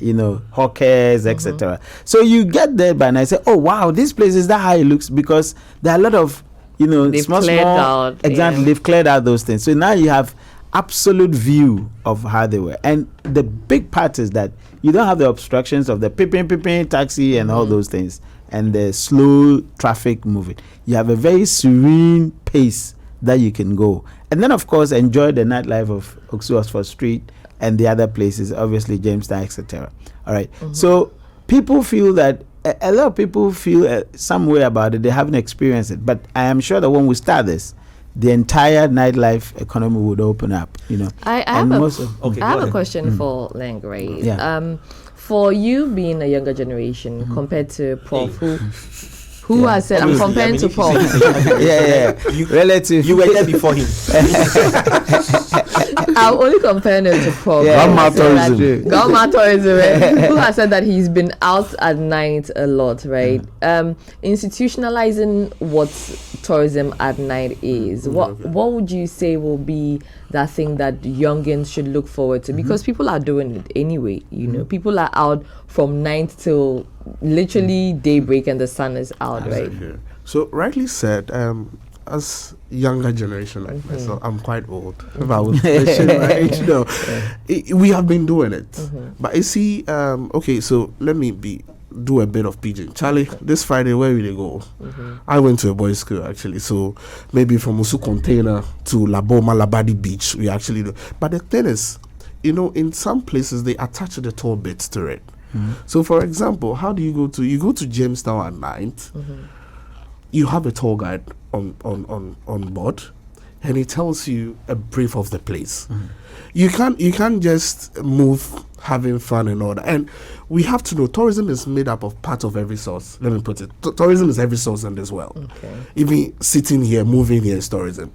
hawkers, etc. So you get there by night, say, oh wow, this place is that how it looks, because there are a lot of They've small cleared out, exactly, yeah. they've cleared out those things. So now you have absolute view of how they were. And the big part is that you don't have the obstructions of the pippin taxi and all those things and the slow traffic moving. You have a very serene pace that you can go. And then, of course, enjoy the nightlife of Oxford Oxford Street and the other places, obviously Jamestown, etc. All right. So people feel that a lot of people feel some way about it. They haven't experienced it. But I am sure that when we start this, the entire nightlife economy would open up, I have a question for Leng, right? Yeah. For you being a younger generation compared to Prof, who has said, I'm comparing to Prof. Relative. You were there before him. I'm only comparing him to Prof. Grandma tourism, right? Who has said that he's been out at night a lot, right? Institutionalizing what tourism at night is. What would you say will be that thing that youngins should look forward to? Because people are doing it anyway, people are out from night till literally daybreak and the sun is out, right? So rightly said, as younger generation like myself, I'm quite old. If I was mention my age, we have been doing it. But you see, okay, so let me do a bit of pidgin. Charlie, this Friday, where will they go? I went to a boys' school actually, so maybe from Usu Container to Laboma Labadi Beach, we actually do. But the thing is, in some places they attach the tour bits to it. So for example, how do you go to Jamestown at night? You have a tour guide on board, and he tells you a brief of the place. You can't just move having fun and all that. And we have to know tourism is made up of part of every source. Let me put it. Tourism is every source in this world. Okay. Even sitting here, moving here is tourism.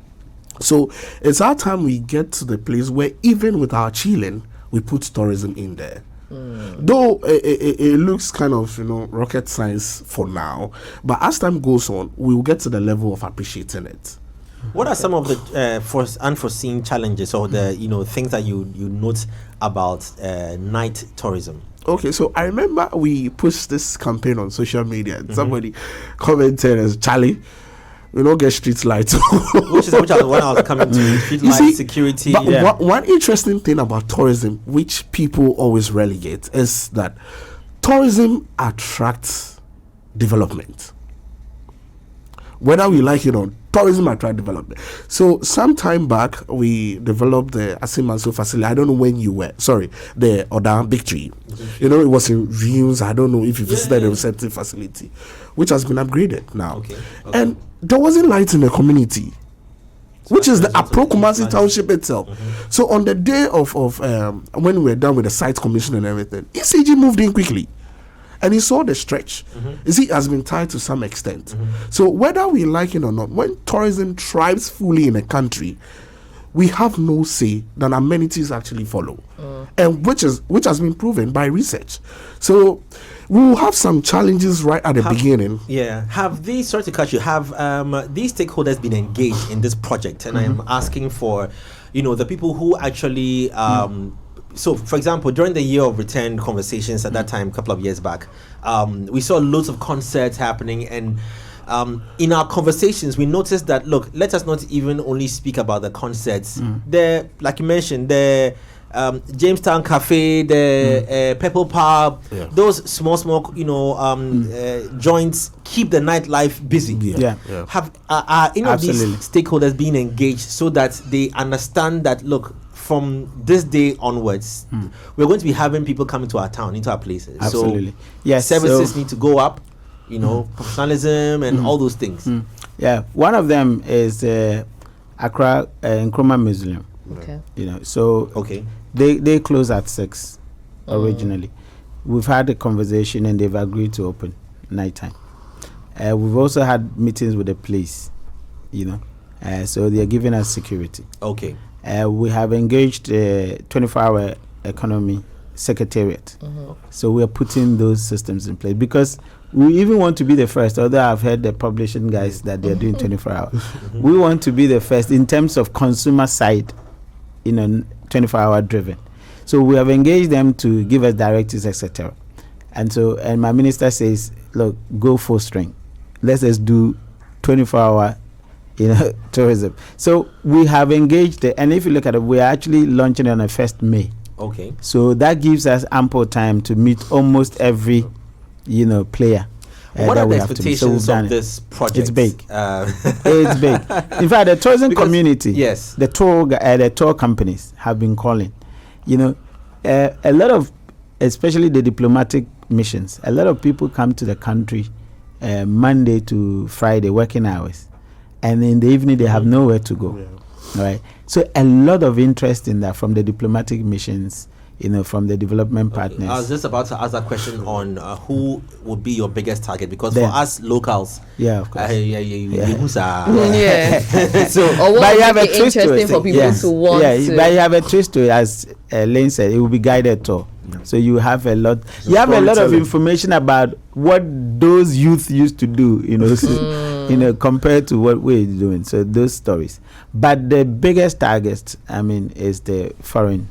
So it's our time we get to the place where even with our chilling, we put tourism in there. Though it looks kind of rocket science for now, but as time goes on, we will get to the level of appreciating it. What are some of the unforeseen challenges or the things that you note about night tourism? Okay, so I remember we pushed this campaign on social media and somebody commented as, Charlie, we don't get street lights. which is what I was coming to. Street lights, security. But one interesting thing about tourism, which people always relegate, is that tourism attracts development. Whether we like it or tourism attract development. So some time back, we developed the Asimanso facility. I don't know when you were. Sorry, the Oda Big Tree. You know, it was in ruins. I don't know if you visited the receptive facility, which has been upgraded now. And there wasn't light in the community, which is the Apro Kumasi township itself. So on the day of when we were done with the site commission and everything, ECG moved in quickly. And he saw the stretch. You see, it has been tied to some extent. So whether we like it or not, when tourism thrives fully in a country, we have no say that amenities actually follow, and which has been proven by research. So we will have some challenges right at the beginning. Have these, sorry to cut you, have these stakeholders been engaged in this project? And I am asking for, the people who actually. So, for example, during the year of return conversations at that time, a couple of years back, we saw loads of concerts happening, and in our conversations, we noticed that, look, let us not even only speak about the concerts. The, like you mentioned, the Jamestown Cafe, the Purple Pub, those small, joints keep the nightlife busy. Have any of these stakeholders being engaged so that they understand that, look, from this day onwards, we're going to be having people coming to our town, into our places. Absolutely. So yes, services need to go up, professionalism and all those things. Yeah, one of them is Accra Nkrumah Museum. Okay. They close at 6 originally. We've had a conversation and they've agreed to open nighttime. We've also had meetings with the police, so they're giving us security. Okay. We have engaged 24-hour economy secretariat. So we are putting those systems in place because we even want to be the first, although I've heard the publishing guys that they're doing 24 hours. We want to be the first in terms of consumer side, 24-hour driven. So we have engaged them to give us directives, etc. And my minister says, look, go full strength. Let's just do 24-hour tourism. So we have engaged and if you look at it, we are actually launching on the 1st May. Okay. So that gives us ample time to meet almost every, player. What are the expectations of this project? It's big. It's big. In fact, the tourism community, the tour companies have been calling. A lot of, especially the diplomatic missions, a lot of people come to the country Monday to Friday working hours. And in the evening, they have nowhere to go. Right? So a lot of interest in that from the diplomatic missions, from the development partners. I was just about to ask that question on who would be your biggest target, because for us locals, of course. So, but you have a twist to it for people to want to. But you have a twist to it, as Lane said, it will be guided tour. So you have a lot. You have a lot of information about what those youth used to do. Compared to what we're doing. So those stories. But the biggest target, is the foreign.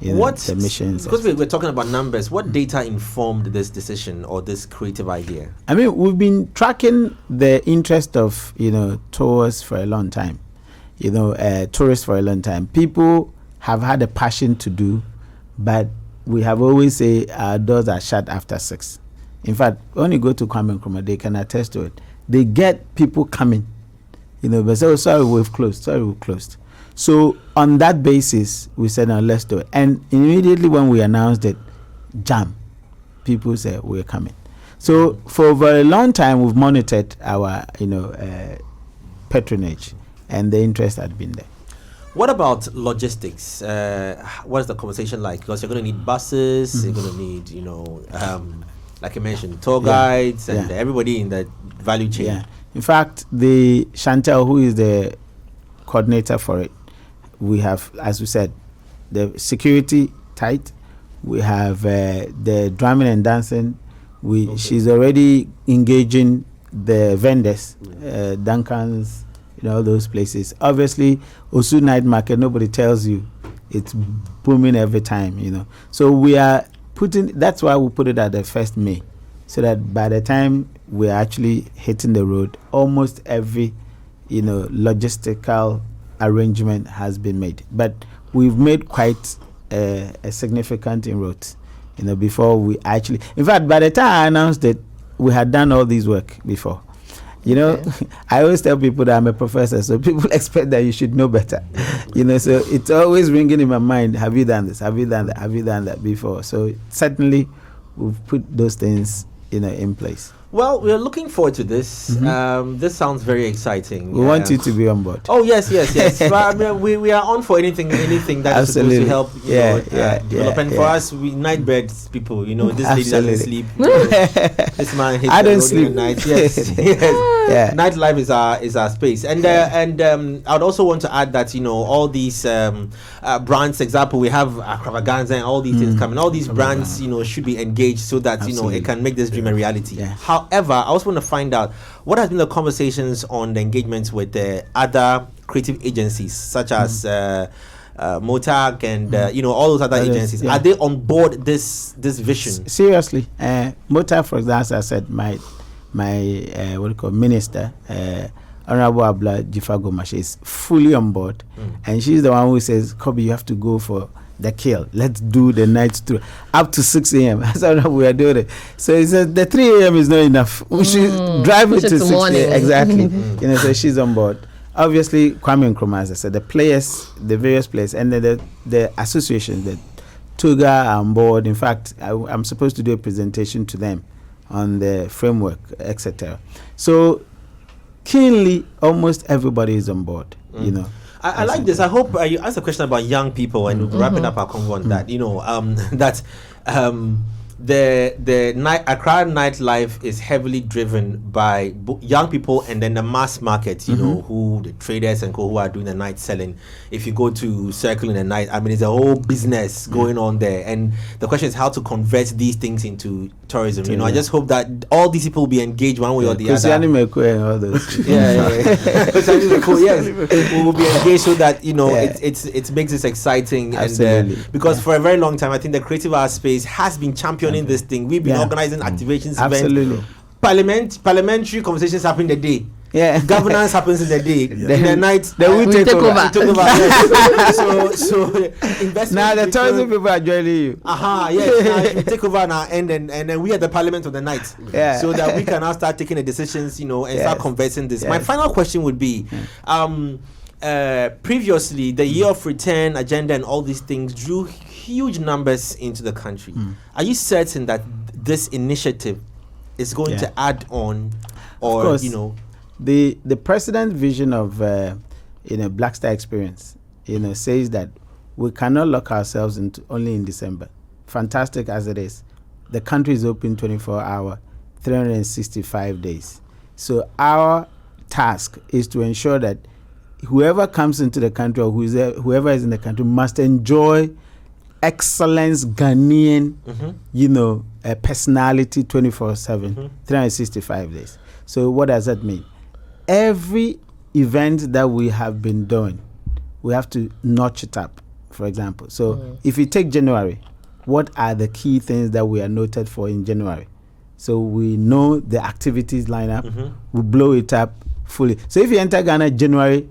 The missions. Because we're talking about numbers, what data informed this decision or this creative idea? We've been tracking the interest of tours for a long time. Tourists for a long time. People have had a passion to do, but we have always say our doors are shut after 6. In fact, when you go to Kwame Nkrumah, they can attest to it. They get people coming, but say, sorry, we've closed. So on that basis, we said, no, let's do it. And immediately when we announced it, jam, people said, we're coming. So for a very long time, we've monitored our, patronage, and the interest had been there. What about logistics? What is the conversation like? Because you're going to need buses, you're going to need, like you mentioned, tour guides and everybody in the value chain. Yeah. In fact, the Chantel, who is the coordinator for it, we have, as we said, the security tight. We have the drumming and dancing. She's already engaging the vendors, Duncan's, all those places. Obviously, Osu Night Market, nobody tells you. It's booming every time, So we are that's why we put it at the 1st May, so that by the time we're actually hitting the road, almost every, logistical arrangement has been made. But we've made quite a significant inroads, before we actually, in fact, by the time I announced it, we had done all this work before. You know, I always tell people that I'm a professor, so people expect that you should know better. You know, so it's always ringing in my mind, have you done this? Have you done that? Have you done that before? So certainly we've put those things, in place. Well, we're looking forward to this. This sounds very exciting. We want you to be on board. Oh yes. But, I mean, we are on for anything that is supposed to help. Develop. And for us, we night birds people. This lady doesn't sleep. This man hates I don't sleep at night. Yes. Nightlife is our space. And I would also want to add that all these brands. Example, we have Extravaganza and all these things coming. All these brands, should be engaged so that it can make this dream a reality. Yeah. However, I also want to find out what has been the conversations on the engagements with the other creative agencies, such as Motag and all those other agencies. Are they on board this vision? Seriously, Motag, for example, as I said, my minister, Honorable Abla Jifagomash, is fully on board, and she's the one who says, "Kobby, you have to go for the kill. Let's do the night tour up to 6 a.m. That's how we are doing it." So he said the 3 a.m. is not enough. We should drive it to 6 a.m. Exactly. So she's on board. Obviously, Kwame Nkrumah, as I said, the various players, and then the association, the Toga are on board. In fact, I'm supposed to do a presentation to them on the framework, etc. So keenly, almost everybody is on board. I like this. I hope you asked a question about young people, and we're wrapping up our convo on that. The Accra nightlife is heavily driven by young people, and then the mass market. Who the traders and who are doing the night selling. If you go to Circle in the night, I mean, it's a whole business going on there, and the question is how to convert these things into tourism. I just hope that all these people will be engaged one way or the other. And all those. Yes, we will be engaged so that it makes this exciting. Absolutely. And because for a very long time, I think the creative art space has been championing this thing. We've been organizing activations, absolutely. Parliamentary conversations happen in the day. Governance happens in the day. In the night, we take over. So investment. Now the tourism people are joining you. Yes. Now we take over now, and then we are the parliament of the night. So that we can now start taking the decisions, and start conversing this. My final question would be, previously the year of return agenda and all these things drew huge numbers into the country. Are you certain that this initiative is going to add on, or the president's vision of Black Star Experience says that we cannot lock ourselves into only in December. Fantastic as it is, the country is open 24-hour, 365 days. So our task is to ensure that whoever comes into the country or whoever is in the country must enjoy excellence Ghanaian, personality 24/7, 365 days. So what does that mean? Every event that we have been doing, we have to notch it up, for example. So if you take January, what are the key things that we are noted for in January? So we know the activities lineup, we blow it up fully. So if you enter Ghana January,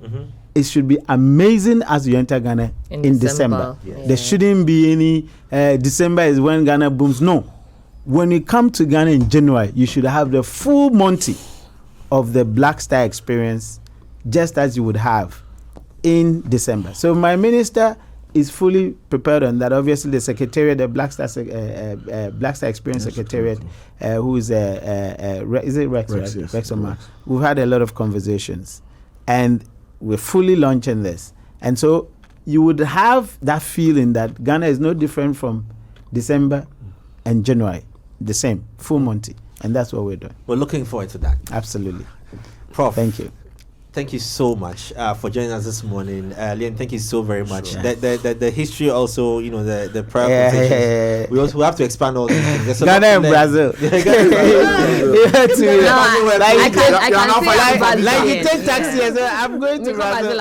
it should be amazing as you enter Ghana in December. There shouldn't be any December is when Ghana booms. No. When you come to Ghana in January, you should have the full Monty of the Black Star Experience, just as you would have in December. So my minister is fully prepared on that. Obviously, the secretariat, the Black Star Experience Secretariat, who is is it Rex? Rex, right? yes. Rex Omar. We've had a lot of conversations, and we're fully launching this. And so you would have that feeling that Ghana is no different from December and January, the same, full Monty. And that's what we're doing. We're looking forward to that. Absolutely. Prof. Thank you. Thank you so much for joining us this morning. Liam, thank you so very much. Sure. The history also, the prior positions. We also have to expand all these things. Ghana and Brazil. I can like you take taxi and say, I'm going to Brazil.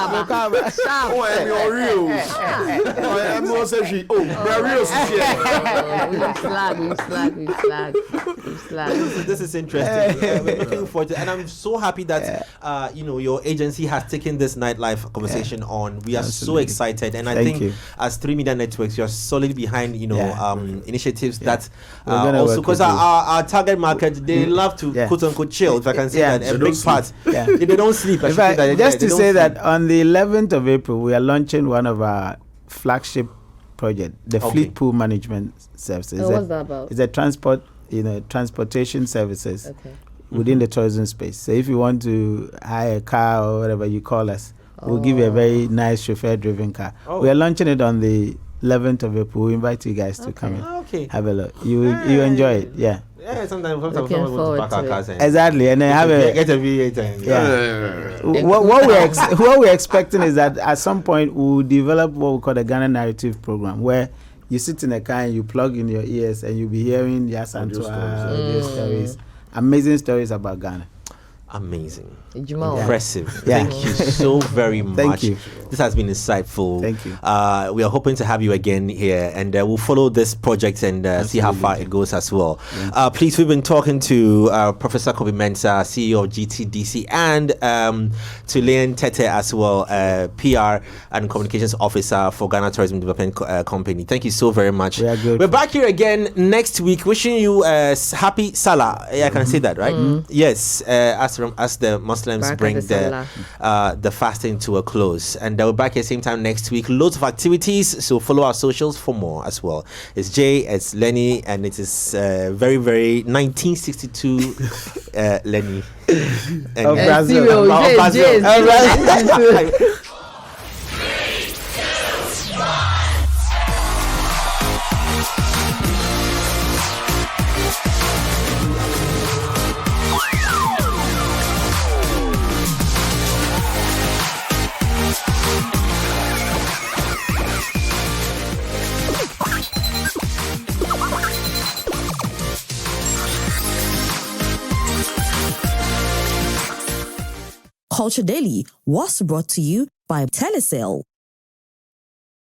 This is interesting. We're looking forward to it. And I'm so happy that, your your agency has taken this nightlife conversation on. We are so Absolutely. excited, and I Thank think you. as 3 Media Networks, you're solidly behind initiatives that We're gonna also work because with you. our target market, they love to quote unquote chill, if I can say Yeah. that, a They big don't part. Yeah. They don't sleep. I In should say fact, that, just they to don't say sleep. that on the 11th of April, we are launching one of our flagship project, the Okay. Fleet Pool Management Services. Oh, what's that about? It's a transportation services Okay. within the tourism space. So if you want to hire a car or whatever, you call us. We'll give you a very nice chauffeur-driven car. Oh. We are launching it on the 11th of April. We invite you guys to come in. Okay. Have a look. You enjoy it. Yeah. Yeah, sometimes Looking we want to forward park our to cars and Exactly. And then have a get a V8 and yeah. What we're expecting is that at some point we'll develop what we call the Ghana Narrative Program, where you sit in a car and you plug in your ears and you'll be hearing audio stories, amazing stories about Ghana. Amazing. Jamal. Impressive. Yeah. Thank you so very much. Thank you. This has been insightful. Thank you. We are hoping to have you again here, and we'll follow this project and see how far it goes as well. Please, we've been talking to Professor Kobby Mensah, CEO of GTDC, and to Leon Tete as well, PR and Communications Officer for Ghana Tourism Development Company. Thank you so very much. We are good. We're back here again next week. Wishing you happy Salah. Yeah, I can say that, right? Yes, as the Muslims Barak bring al-Salah. the fasting to a close, and we're back here same time next week. Loads of activities, so follow our socials for more as well. It's Jay, it's Lenny, and it is very, very 1962 Lenny. And Of Brazil. Cyril, Of Jay, Brazil. Jay. Culture Daily was brought to you by Telecel.